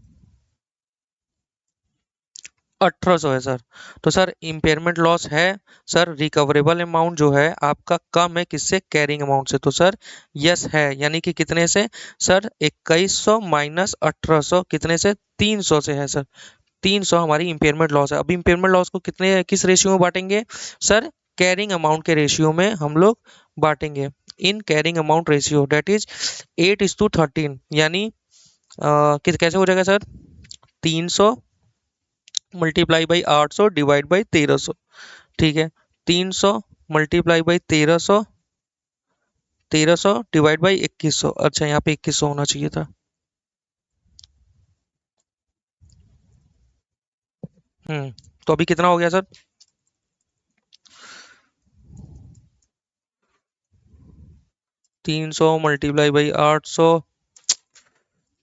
1800 है सर। तो सर इम्पेयरमेंट लॉस है, सर रिकवरेबल अमाउंट जो है आपका कम है किससे, कैरिंग अमाउंट से, तो सर यस है, यानी कि कितने से सर, 2100 माइनस 1800 कितने से, 300 से है सर। 300 हमारी इम्पेयरमेंट लॉस है। अब इम्पेयरमेंट लॉस को कितने किस रेशियो में बांटेंगे सर, कैरिंग अमाउंट के रेशियो में हम लोग बांटेंगे, in carrying amount ratio that is 8:13, यानी किस कैसे हो जाएगा sir, 300 multiply by 800 divide by 1300, ठीक है, 300 मल्टीप्लाई बाई 1300, 1300 डिवाइड बाई 2100, अच्छा यहाँ पे 2100 होना चाहिए था। तो अभी कितना हो गया sir, 300 multiply by 800,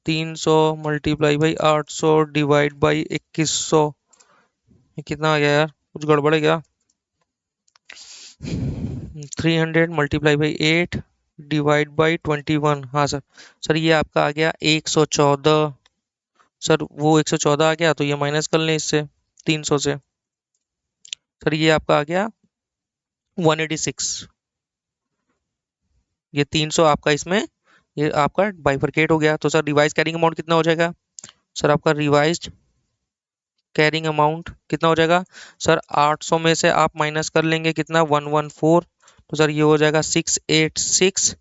300 multiply by 800 divide by 2100, ये कितना आ गया यार, कुछ गड़बड़ है क्या, 300 मल्टीप्लाई बाई 8 डिवाइड बाई 21, हाँ सर। सर ये आपका आ गया 114, सर वो 114 आ गया, तो ये माइनस कर लें इससे 300 से, सर ये आपका आ गया 186, ये 300 आपका इसमें, ये आपका बाइफरकेट हो गया, तो सर रिवाइज कैरिंग अमाउंट कितना हो जाएगा, सर आपका रिवाइज कैरिंग अमाउंट कितना हो जाएगा सर, 800 में से आप माइनस कर लेंगे कितना, 114, तो सर ये हो जाएगा 686,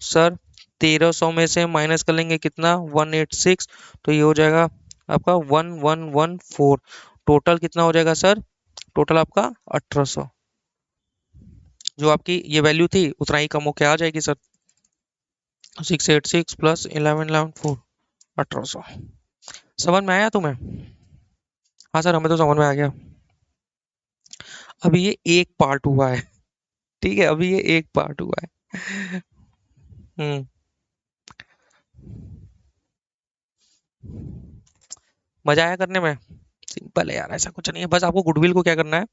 सर 1300 में से माइनस कर लेंगे कितना, 186, तो ये हो जाएगा आपका 1114, टोटल कितना हो जाएगा सर, टोटल आपका 1800, जो आपकी ये वैल्यू थी उतना ही कम होके आ जाएगी सर, 686 प्लस 1114, 1800। समझ में आया तुम्हें, हाँ सर हमें तो समझ में आ गया। अभी ये एक पार्ट हुआ है, ठीक है, अभी ये एक पार्ट हुआ है। हम्म मजा आया करने में, सिंपल है यार, ऐसा कुछ नहीं है, बस आपको गुडविल को क्या करना है,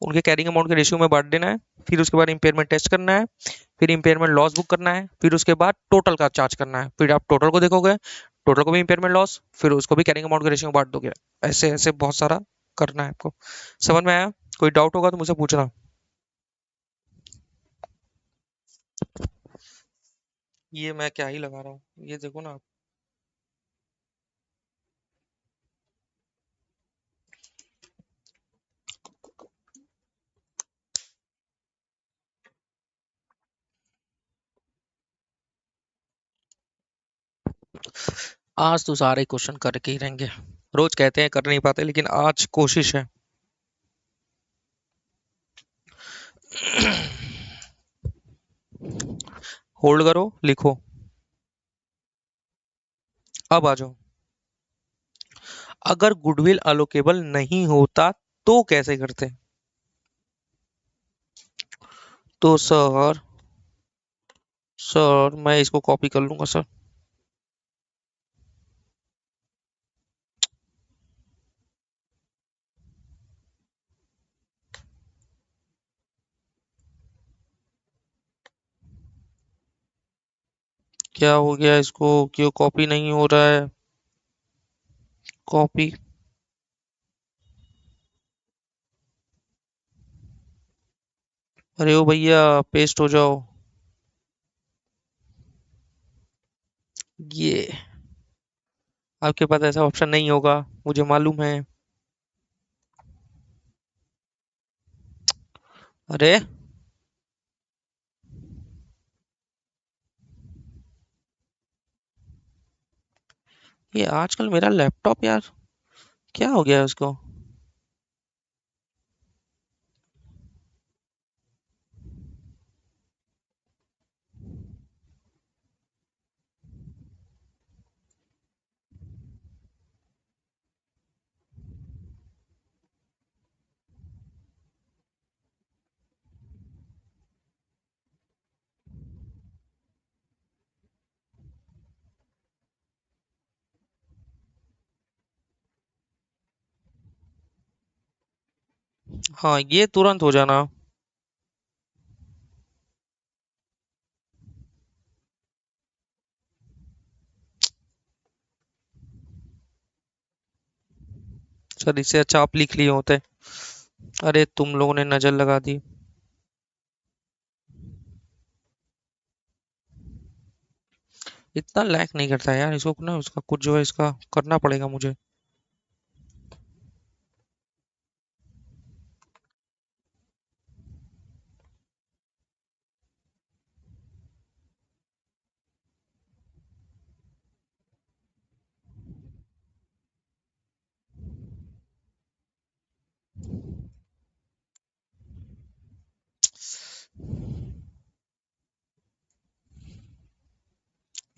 उनके कैरिंग अमाउंट के रेशियो में बांट देना है, फिर उसके बाद इम्पेयरमेंट टेस्ट करना है, फिर इम्पेयरमेंट लॉस बुक करना है, फिर उसके बाद टोटल का चार्ज करना है, फिर आप टोटल को देखोगे, टोटल को भी इम्पेयरमेंट लॉस, फिर उसको भी कैरिंग अमाउंट के रेशियो में बांट दोगे, ऐसे ऐसे बहुत सारा करना है आपको। समझ में आया, कोई डाउट होगा तो मुझसे पूछना। ये मैं क्या ही लगा रहा हूँ, ये देखो ना आप। आज तो सारे क्वेश्चन करके ही रहेंगे, रोज कहते हैं कर नहीं पाते, लेकिन आज कोशिश है। होल्ड करो, लिखो, अब आ जाओ। अगर गुडविल अलोकेबल नहीं होता तो कैसे करते, तो सर, सर मैं इसको कॉपी कर लूंगा सर, क्या हो गया इसको, क्यों कॉपी नहीं हो रहा है, कॉपी, अरे ओ भैया पेस्ट हो जाओ, ये आपके पास ऐसा ऑप्शन नहीं होगा, मुझे मालूम है। अरे ये आजकल मेरा लैपटॉप यार, क्या हो गया है उसको, हाँ, ये तुरंत हो जाना। सर इससे अच्छा आप लिख लिए होते। अरे तुम लोगों ने नजर लगा दी। इतना लैक नहीं करता है यार, इसको ना उसका कुछ जो है इसका करना पड़ेगा मुझे।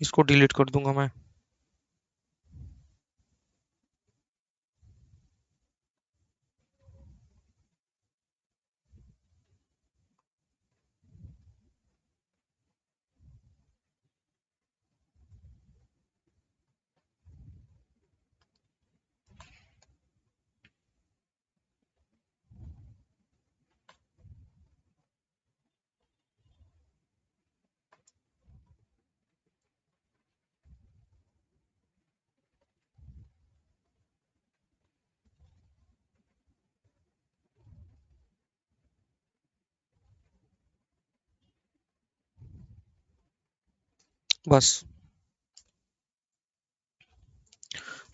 इसको डिलीट कर दूंगा मैं। बस।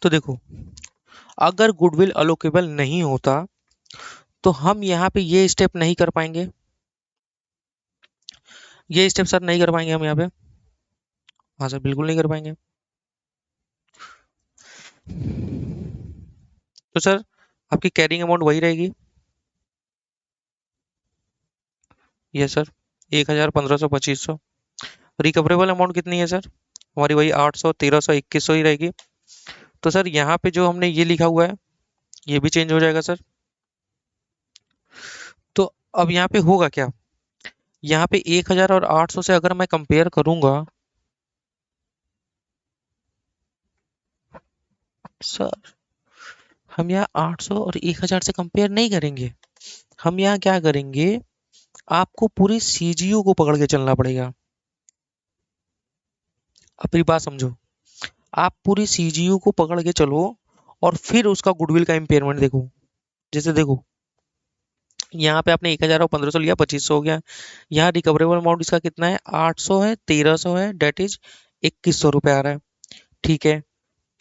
तो देखो, अगर गुडविल अलोकेबल नहीं होता तो हम यहाँ पे ये स्टेप नहीं कर पाएंगे। ये स्टेप सर नहीं कर पाएंगे हम यहाँ पे। हाँ सर, बिल्कुल नहीं कर पाएंगे। तो सर आपकी कैरिंग अमाउंट वही रहेगी। ये सर 1000, 1500, 2500। रिकवरेबल अमाउंट कितनी है सर? हमारी वही 800, 1300, 2100 ही रहेगी। तो सर यहाँ पे जो हमने ये लिखा हुआ है ये भी चेंज हो जाएगा सर। तो अब यहाँ पे होगा क्या? यहाँ पे 1000 और 800 से अगर मैं कंपेयर करूंगा सर, हम यहाँ 800 और 1000 से कंपेयर नहीं करेंगे। हम यहाँ क्या करेंगे, आपको पूरी सीजीयू को पकड़ के चलना पड़ेगा। अपनी बात समझो। आप पूरी सीजीयू को पकड़ के चलो और फिर उसका गुडविल का इम्पेयरमेंट देखो। जैसे देखो, यहाँ पे आपने 1000 और 1500 लिया, 2500 हो गया। यहाँ रिकवरेबल अमाउंट इसका कितना है? 800 है, 1300 है, डेट इज 2100 रुपये आ रहा है। ठीक है।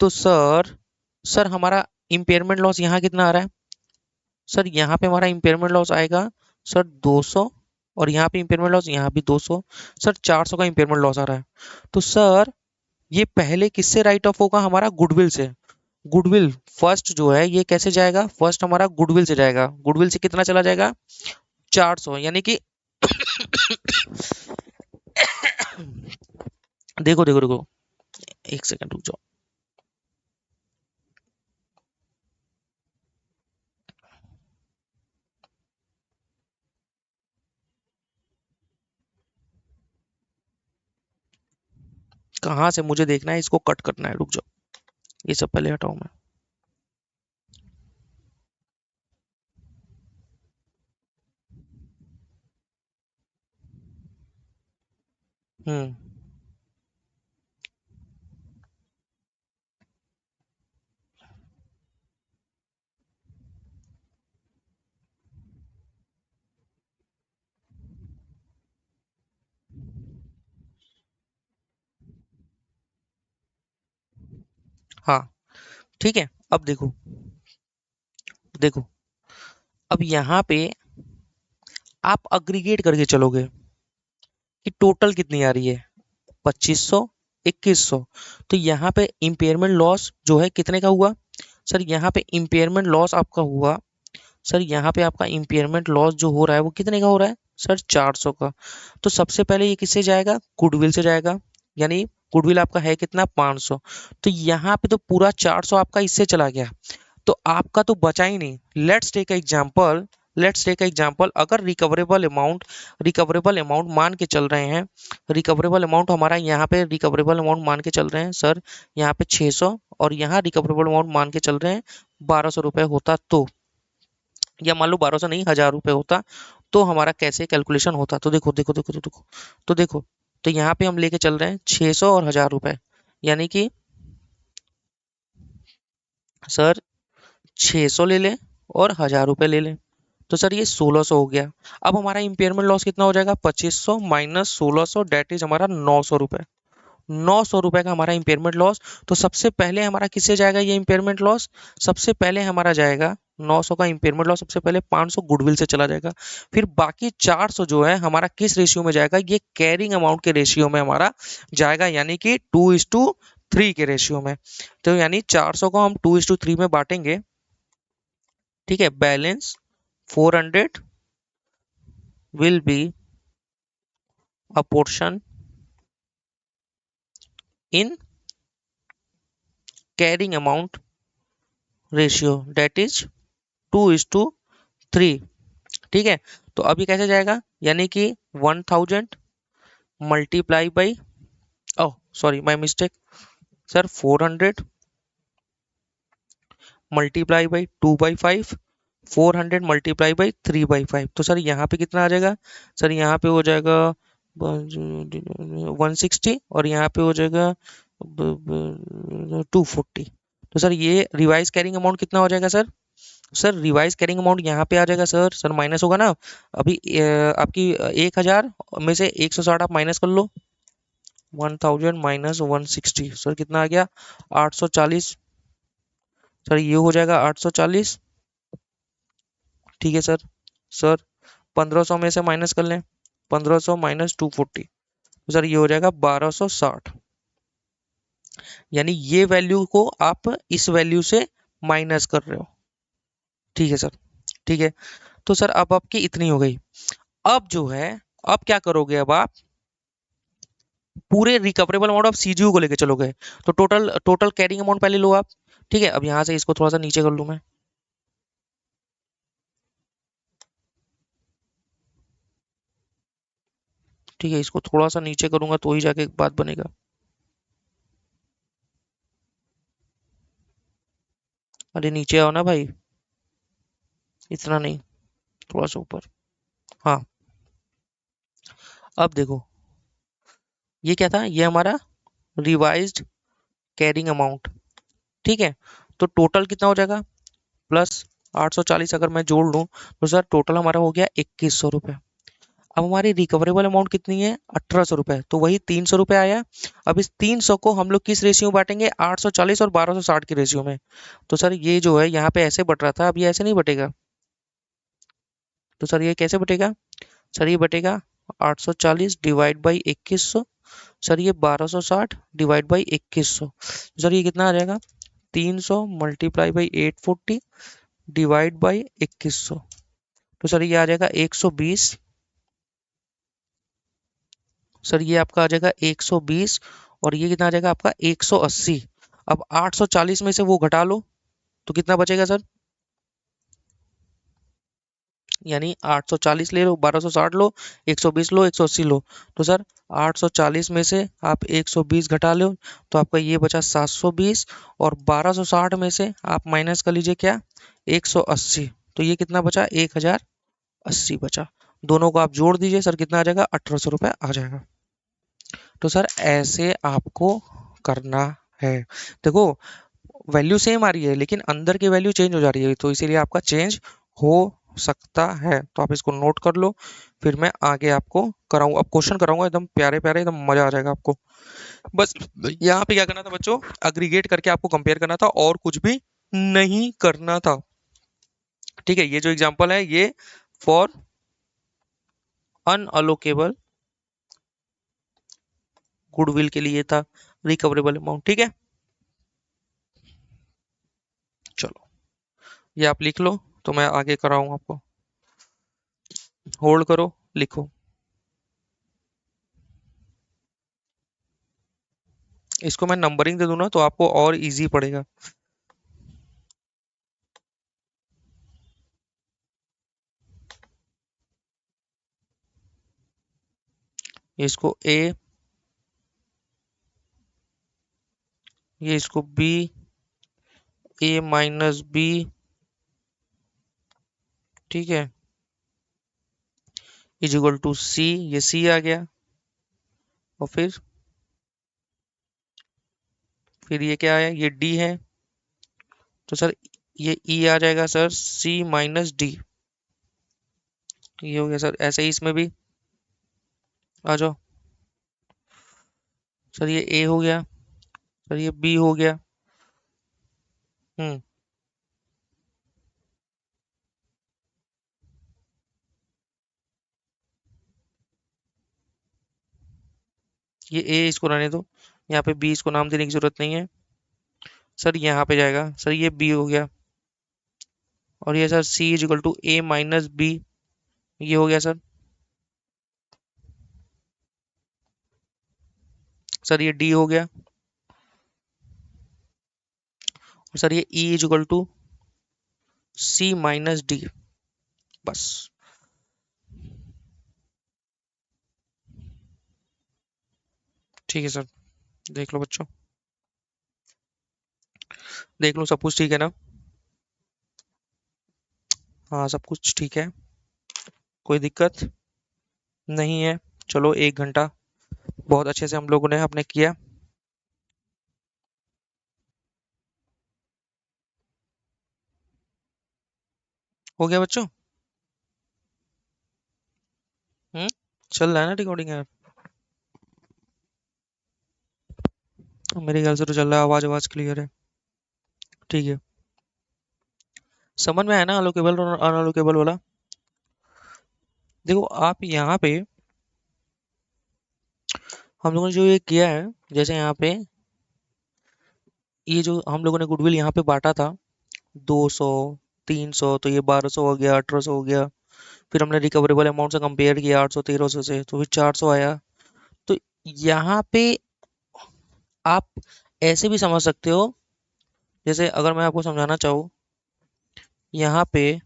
तो सर हमारा इम्पेयरमेंट लॉस यहाँ कितना आ रहा है? सर यहाँ पे हमारा इम्पेयरमेंट लॉस आएगा सर 200। और यहाँ पे इम्पेयरमेंट लॉस यहाँ भी 200। सर 400 का इम्पेयरमेंट लॉस आ रहा है। तो सर ये पहले किससे राइट ऑफ होगा? हमारा गुडविल से। गुडविल फर्स्ट जो है ये कैसे जाएगा? फर्स्ट हमारा गुडविल से जाएगा। गुडविल से कितना चला जाएगा? 400, यानी कि देखो देखो देखो, एक सेकंड रुक जाओ। कहाँ से मुझे देखना है, इसको कट करना है, रुक जाओ। ये सब पहले हटाओ मैं। हम्म। हाँ, ठीक है। अब देखो, देखो, अब यहाँ पे आप अग्रीगेट करके चलोगे कि टोटल कितनी आ रही है? 2500, 2100। तो यहाँ पे इम्पेयरमेंट लॉस जो है कितने का हुआ? सर यहाँ पे इम्पेयरमेंट लॉस आपका हुआ। सर यहाँ पे आपका इम्पेयरमेंट लॉस जो हो रहा है वो कितने का हो रहा है? सर 400 का। तो सबसे पहले ये किससे जाएगा? गुडविल से जाएगा। यानी गुडविल आपका है कितना? 500। तो यहाँ पे तो पूरा 400 आपका इससे चला गया। तो आपका तो बचा ही नहीं। लेट्स टेक एग्जांपल, अगर रिकवरेबल अमाउंट मान के चल रहे हैं। रिकवरेबल अमाउंट हमारा यहाँ पे रिकवरेबल अमाउंट मान के चल रहे हैं सर, यहाँ पे 600। और यहाँ रिकवरेबल अमाउंट मान के चल रहे हैं 1200 रुपये होता तो या मान लो 1200 नहीं 1000 रुपए होता, तो हमारा कैसे कैलकुलेशन होता। तो देखो देखो देखो देखो देखो, तो देखो, तो यहाँ पे हम लेके चल रहे हैं 600 और 1000 रुपए, यानी कि सर 600 ले लें और 1000 रुपए ले लें, तो सर ये 1600 हो गया। अब हमारा इम्पेयरमेंट लॉस कितना हो जाएगा, 2500 माइनस 1600, डेट इज हमारा 900 रुपए। 900 रुपए का हमारा इम्पेयरमेंट लॉस। तो सबसे पहले हमारा किससे जाएगा ये इम्पेयरमेंट लॉस, सबसे पहले हमारा जाएगा 900 का इम्पेयरमेंट लॉस, सबसे पहले 500 गुडविल से चला जाएगा। फिर बाकी 400 जो है हमारा किस रेशियो में जाएगा, ये कैरिंग अमाउंट के रेशियो में हमारा जाएगा, यानी कि 2:3 के रेशियो में। तो यानी 400 को हम 2:3 में बांटेंगे, ठीक है। Balance 400 will be a portion in carrying amount ratio, that is 2:3। ठीक है। तो अभी कैसे जाएगा, यानी कि 1000 multiply by, oh sorry my mistake sir, 400 multiply by 2/5, 400 multiply by 3/5। तो सर यहाँ पे कितना आ जाएगा, सर यहाँ पे हो जाएगा 160, और यहाँ पे हो जाएगा 240। तो सर ये रिवाइज कैरिंग अमाउंट कितना हो जाएगा sir, sir revise carrying amount यहाँ पे आ जाएगा सर, माइनस होगा ना। अभी आपकी 1000 में से 160 आप माइनस कर लो, 1000 माइनस 160, सर कितना आ गया 840। सर ये हो जाएगा 840, ठीक है सर। सर 1500 में से माइनस कर लें, 1500 माइनस 240, तो सर ये हो जाएगा 1260। यानी ये वैल्यू को आप इस वैल्यू से माइनस कर रहे हो, ठीक है सर, ठीक है। तो सर अब आपकी इतनी हो गई। अब जो है, अब क्या करोगे, अब आप पूरे रिकवरेबल अमाउंट ऑफ सीजीयू को लेके चलोगे। तो टोटल टोटल कैरिंग अमाउंट पहले लो आप, ठीक है। अब यहां से इसको थोड़ा सा नीचे कर लूं मैं, ठीक है, इसको थोड़ा सा नीचे करूंगा तो ही जाके एक बात बनेगा। अरे नीचे आओ ना भाई, इतना नहीं, थोड़ा सा ऊपर। हाँ, अब देखो, ये क्या था, ये हमारा रिवाइज्ड कैरिंग अमाउंट, ठीक है। तो टोटल कितना हो जाएगा, प्लस 840 अगर मैं जोड़ लूं, तो सर टोटल हमारा हो गया 2100 रुपये। अब हमारी रिकवरेबल अमाउंट कितनी है, 1800 रुपये, तो वही 300 रुपये आया। अब इस 300 को हम लोग किस रेशियो में बांटेंगे, 840 और 1260 की रेशियो में। तो सर ये जो है यहाँ पे ऐसे बट रहा था, अब ये ऐसे नहीं बटेगा। तो सर ये कैसे बटेगा, सर ये बटेगा 840 डिवाइड बाई 2100, सर ये 1260 डिवाइड बाई 2100, सर ये कितना आ जाएगा, 300 मल्टीप्लाई बाई 840 डिवाइड बाई 2100। तो सर ये आ जाएगा 120, सर ये आपका आ जाएगा 120, और ये कितना आ जाएगा आपका 180। अब 840 में से वो घटा लो, तो कितना बचेगा सर, यानी 840 ले लो, 1260 लो, 120 लो, 180 लो। तो सर 840 में से आप 120 घटा लो, तो आपका ये बचा 720, और 1260 में से आप माइनस कर लीजिए क्या, 180। तो ये कितना बचा, 1080 बचा। दोनों को आप जोड़ दीजिए, सर कितना आ जाएगा, 1800 रुपये आ जाएगा। तो सर ऐसे आपको करना है। देखो, वैल्यू सेम आ रही है लेकिन अंदर की वैल्यू चेंज हो जा रही है, तो इसीलिए आपका चेंज हो सकता है। तो आप इसको नोट कर लो, फिर मैं आगे आपको कराऊँ, अब क्वेश्चन कराऊंगा एकदम प्यारे प्यारे, एकदम मजा आ जाएगा आपको। बस यहाँ पे क्या करना था बच्चों, अग्रीगेट करके आपको कंपेयर करना था, और कुछ भी नहीं करना था, ठीक है। ये जो एग्जांपल है ये फॉर अनअलोकेबल गुडविल के लिए था, रिकवरेबल अमाउंट, ठीक है। चलो ये आप लिख लो, तो मैं आगे कराऊँ आपको, होल्ड करो, लिखो। इसको मैं नंबरिंग दे दूं ना तो आपको और इजी पड़ेगा। इसको ए, ये इसको बी, ए माइनस बी, ठीक है, इज इक्वल टू सी, ये सी आ गया। और फिर ये क्या है, ये डी है। तो सर ये ई आ जाएगा सर सी माइनस डी। ये हो गया सर, ऐसे ही इसमें भी आ जाओ। सर ये ए हो गया, सर ये बी हो गया। हम्म। ये ए इसको रहने दो, यहाँ पे बी इसको नाम देने की जरूरत नहीं है। सर यहाँ पे जाएगा, सर ये बी हो गया। और ये sir C is equal to A minus B, ये हो गया सर। सर ये डी हो गया। और सर ये E is equal to C minus D, बस। ठीक है सर, देख लो बच्चों, देख लो सब कुछ ठीक है ना? हाँ सब कुछ ठीक है, कोई दिक्कत नहीं है। चलो 1 घंटा बहुत अच्छे से हम लोगों ने अपने किया। हो गया बच्चों? हम्म, चल रहा है ना रिकॉर्डिंग यार? मेरे ख्याल से तो चल रहा है, आवाज आवाज क्लियर है। ठीक है, समझ में आया ना अलोकेबल और अनअलोकेबल वाला? देखो आप यहाँ पे, हम लोगों ने जो ये किया है, जैसे यहाँ पे ये जो हम लोगों ने गुडविल यहाँ पे बांटा था, 200, 300, तो ये 1200 हो गया, 1800 हो गया। फिर हमने रिकवरेबल अमाउंट से कंपेयर किया 800, 1300 से, तो फिर 400 आया। तो यहाँ पे आप ऐसे भी समझ सकते हो, जैसे अगर मैं आपको समझाना चाहूँ, यहाँ पे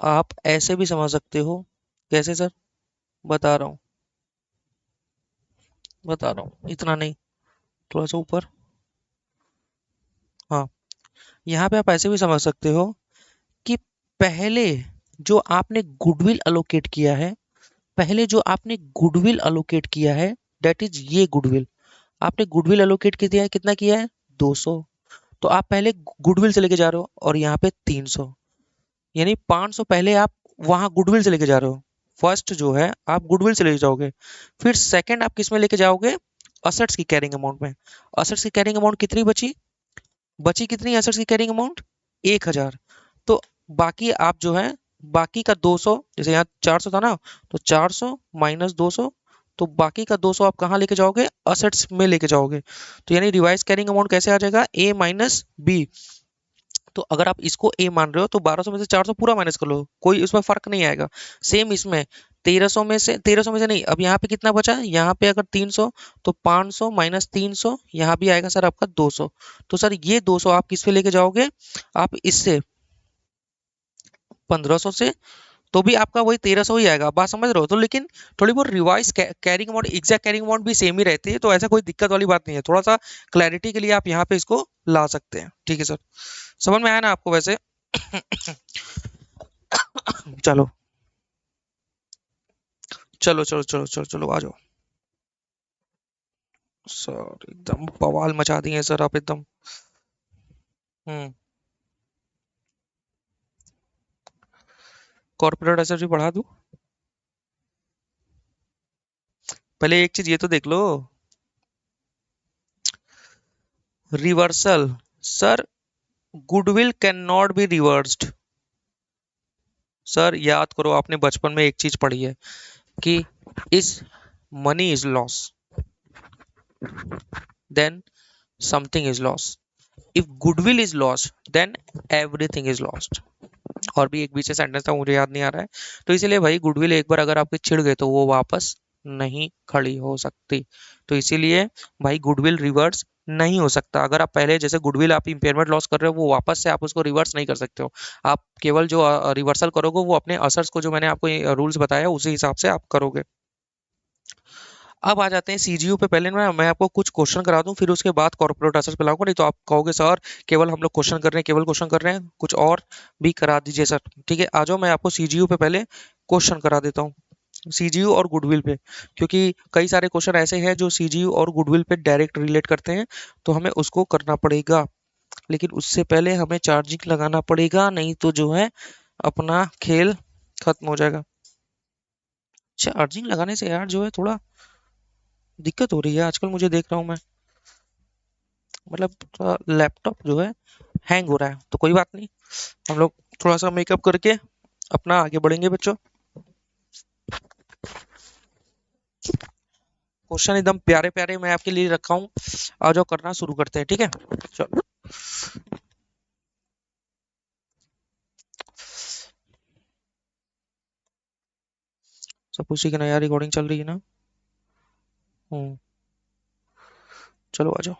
आप ऐसे भी समझ सकते हो। कैसे सर? बता रहा हूँ, बता रहा हूँ, इतना नहीं, थोड़ा सा ऊपर। हाँ, यहाँ पे आप ऐसे भी समझ सकते हो कि पहले जो आपने गुडविल अलोकेट किया है, पहले जो आपने गुडविल अलोकेट किया है, दैट इज ये गुडविल। आपने गुडविल अलोकेट किया है, कितना किया है? 200। तो आप पहले गुडविल से लेके जा रहे हो, और यहाँ पे 300, यानी 500 पहले आप वहां गुडविल से लेके जा रहे हो। फर्स्ट जो है आप गुडविल से लेके जाओगे, फिर सेकंड आप किस में लेके जाओगे? असेट्स की कैरिंग अमाउंट में। असेट्स की कैरिंग अमाउंट कितनी बची? बची कितनी एसेट्स की कैरिंग अमाउंट? 1000। तो बाकी आप जो है, बाकी का 200, जैसे यहाँ 400 था ना, तो 400 माइनस 200, तो बाकी का 200 आप कहाँ लेके जाओगे? असेट्स में लेके जाओगे। तो यानी रिवाइज कैरिंग अमाउंट कैसे आ जाएगा? ए माइनस बी। तो अगर आप इसको ए मान रहे हो, तो 1200 में से 400 पूरा माइनस कर लो, कोई उसमें फर्क नहीं आएगा। सेम इसमें 1300 में से नहीं, अब यहाँ पे कितना बचा? यहाँ पे अगर 300, तो 500 माइनस 300, यहाँ भी आएगा सर आपका 200। तो सर ये 200 आप किस पे लेके जाओगे? आप इससे 1500 से, तो भी आपका वही 1300 ही आएगा। बात समझ रहे हो? तो लेकिन थोड़ी बहुत revise carrying amount, exact carrying amount भी सेम ही रहती है, तो ऐसा कोई दिक्कत वाली बात नहीं है। थोड़ा सा क्लैरिटी के लिए आप यहाँ पे इसको ला सकते हैं। ठीक है सर, समझ में आया ना आपको वैसे? चलो चलो चलो चलो चलो चलो, आ जाओ। सर एकदम बवाल मचा दिए सर आप एकदम। हम्म। कॉर्पोरेट एसेट भी बढ़ा दूं? पहले एक चीज ये तो देख लो, reversal. Sir goodwill can not be reversed. Sir याद करो, आपने बचपन में एक चीज पढ़ी है कि इस money is loss, then something is loss. If goodwill is lost, then everything is lost. और भी एक बीच में सेंटेंस था, मुझे याद नहीं आ रहा है। तो इसीलिए भाई गुडविल एक बार अगर आपके छिड़ गए, तो वो वापस नहीं खड़ी हो सकती। तो इसीलिए भाई गुडविल रिवर्स नहीं हो सकता। अगर आप पहले जैसे गुडविल आप इंपेयरमेंट लॉस कर रहे हो, वो वापस से आप उसको रिवर्स नहीं कर सकते हो। आप केवल जो रिवर्सल करोगे, वो अपने असर्स को, जो मैंने आपको रूल्स बताया, उसी हिसाब से आप करोगे। अब आ जाते हैं सीजीयू पे। पहले ना मैं आपको कुछ क्वेश्चन करा दूं, फिर उसके बाद कॉर्पोरेट एसेट्स पे लाऊंगा, नहीं तो आप कहोगे सर केवल हम लोग क्वेश्चन कर रहे हैं, केवल क्वेश्चन कर रहे हैं, कुछ और भी करा दीजिए सर। ठीक है, आ जाओ, मैं आपको सीजीयू पे पहले क्वेश्चन करा देता हूँ, सीजीयू और गुडविल पे, क्योंकि कई सारे क्वेश्चन ऐसे हैं जो सीजीयू और गुडविल पे डायरेक्ट रिलेट करते हैं, तो हमें उसको करना पड़ेगा। लेकिन उससे पहले हमें चार्जिंग लगाना पड़ेगा, नहीं तो जो है अपना खेल खत्म हो जाएगा। चार्जिंग लगाने से यार जो है थोड़ा दिक्कत हो रही है आजकल, मुझे देख रहा हूँ मैं, मतलब थोड़ा लैपटॉप जो है हैंग हो रहा है। तो कोई बात नहीं, हम लोग थोड़ा सा मेकअप करके अपना आगे बढ़ेंगे बच्चों। क्वेश्चन एकदम प्यारे प्यारे मैं आपके लिए रखा हूँ, आ जाओ करना शुरू करते हैं, ठीक है। चलो, सब कुछ ठीक है ना यार, रिकॉर्डिंग चल रही है ना? हम्म। चलो आ जाओ।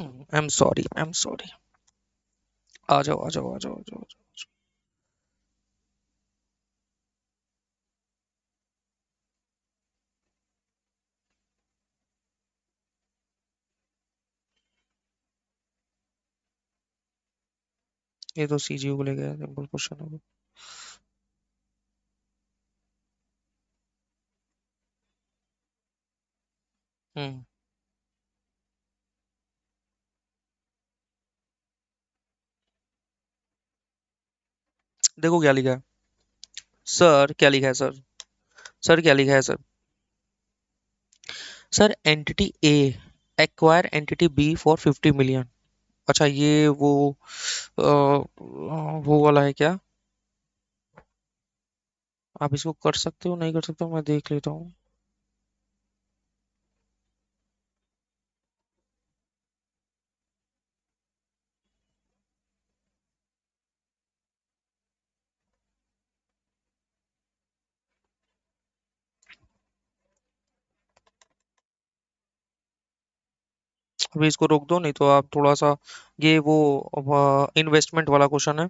I am sorry, I am sorry. आ जाओ आ जाओ आ जाओ आ जाओ आ जाओ। ये तो सीजीयू को ले गया, सिंपल क्वेश्चन है। हम्म। देखो क्या लिखा है सर, क्या लिखा है सर, सर क्या लिखा है sir, sir entity A acquire entity B for 50 million. अच्छा ये वो वाला है क्या? आप इसको कर सकते हो, नहीं कर सकते हो, मैं देख लेता हूँ। अभी इसको रोक दो, नहीं तो आप थोड़ा सा, ये वो इन्वेस्टमेंट वाला क्वेश्चन है।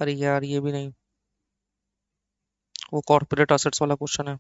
अरे यार ये भी नहीं, वो कॉर्पोरेट असेट्स वाला क्वेश्चन है।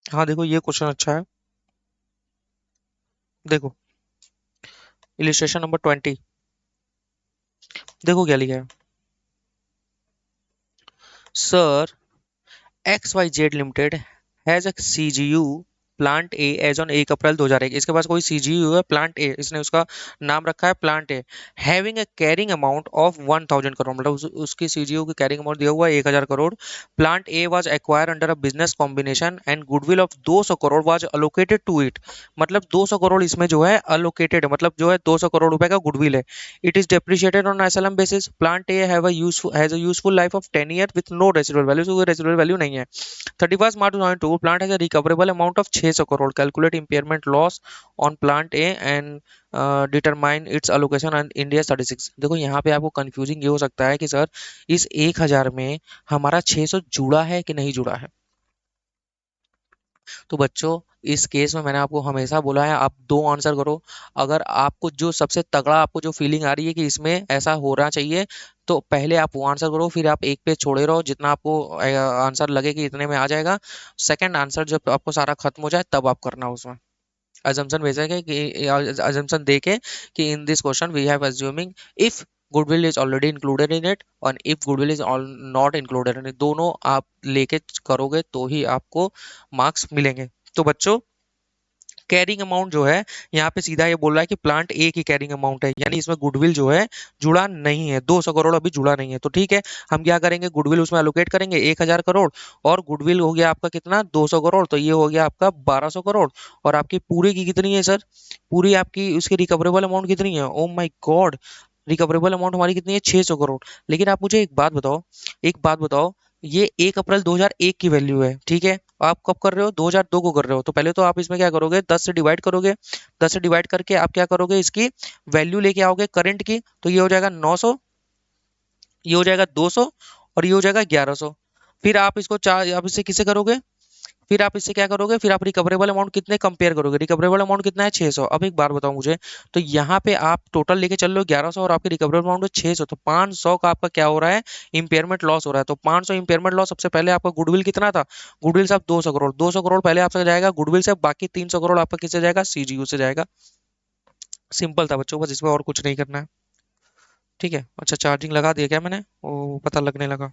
हाँ देखो ये क्वेश्चन अच्छा है। देखो इलिस्ट्रेशन नंबर 20, देखो क्या लिखा है sir, X Y Z limited has a CGU plant A as on 1 April 2001। इसके पास कोई सीजीयू है प्लांट ए, इसने उसका नाम रखा है plant A, having a carrying amount of 1000 crore, मतलब उसकी सीजीयू की कैरिंग अमाउंट दिया हुआ है 1000 crore. Plant A was acquire under a business combination and goodwill of 200 crore was allocated to it. मतलब 200 करोड़ इसमें जो है अलोकेटेड है, मतलब जो है 200 करोड़ रुपए का गुडविल है। It is depreciated on SLM basis. Plant A have a useful life of 10 year with no residual value, तो रेसिडुअल वैल्यू नहीं है। 31 March 2002 plant has a recoverable amount of 600 crore, calculate impairment loss on plant A and determine its allocation and India 36। देखो यहाँ पे आपको confusing ये हो सकता है कि सर इस 1000 में हमारा 600 जुड़ा है कि नहीं जुड़ा है। तो बच्चों इस केस में मैंने आपको हमेशा बोला है आप दो आंसर करो। अगर आपको जो सबसे तगड़ा आपको जो फीलिंग आ रही है कि इसमें ऐसा होना चाहिए, तो पहले आप वो आंसर करो, फिर आप एक पेज छोड़े रहो जितना आपको आंसर लगे कि इतने में आ जाएगा। सेकंड आंसर जब आपको सारा खत्म हो जाए तब आप करना उसमें अजम्पशन भेजा है कि अजम्पशन देके कि in this question we have assuming if goodwill is already included in it और if goodwill is not included in it, दोनों आप लेके करोगे तो ही आपको मार्क्स मिलेंगे। तो बच्चों कैरिंग अमाउंट जो है यहाँ पे सीधा ये बोल रहा है कि प्लांट ए की कैरिंग अमाउंट है, यानी इसमें गुडविल जो है जुड़ा नहीं है, 200 करोड़ अभी जुड़ा नहीं है। तो ठीक है, हम क्या करेंगे, गुडविल उसमें एलोकेट करेंगे 1000 करोड़, और गुडविल हो गया आपका कितना 200 करोड़, तो ये हो गया आपका 1200 करोड़। और आपकी पूरी की कितनी है सर, पूरी आपकी उसकी रिकवरेबल अमाउंट कितनी है, ओ माय गॉड, रिकवरेबल अमाउंट हमारी कितनी है 600 करोड़। लेकिन आप मुझे एक बात बताओ, एक बात बताओ, ये 1 अप्रैल 2001 की वैल्यू है, ठीक है, आप कब कर रहे हो, 2002 को कर रहे हो, तो पहले तो आप इसमें क्या करोगे, 10 से डिवाइड करोगे, 10 से डिवाइड करके आप क्या करोगे, इसकी वैल्यू लेके आओगे करंट की, तो ये हो जाएगा 900, ये हो जाएगा 200, और ये हो जाएगा 1100। फिर आप इसको चार, आप इससे किसे करोगे, फिर आप इससे क्या करोगे, फिर आप रिकवरेबल अमाउंट कितने कंपेयर करोगे, रिकवरेबल अमाउंट कितना है 600। अब एक बात बताओ मुझे, तो यहाँ पे आप टोटल लेके चल रहे हो 1100 और आपकी रिकवरेबल अमाउंट है 600, तो 500 का आपका क्या हो रहा है, इंपेयरमेंट लॉस हो रहा है। तो 500 इंपेयरमेंट लॉस, सबसे पहले आपका गुडविल कितना था, गुडविल से आप 200 करोड़, 200 करोड़ पहले आपसे जाएगा गुडविल से, बाकी 300 करोड़ आपका किससे जाएगा, सीजीयू से जाएगा। सिंपल था बच्चों, बस इसमें और कुछ नहीं करना है। ठीक है, अच्छा चार्जिंग लगा दिया क्या मैंने, वो पता लगने लगा।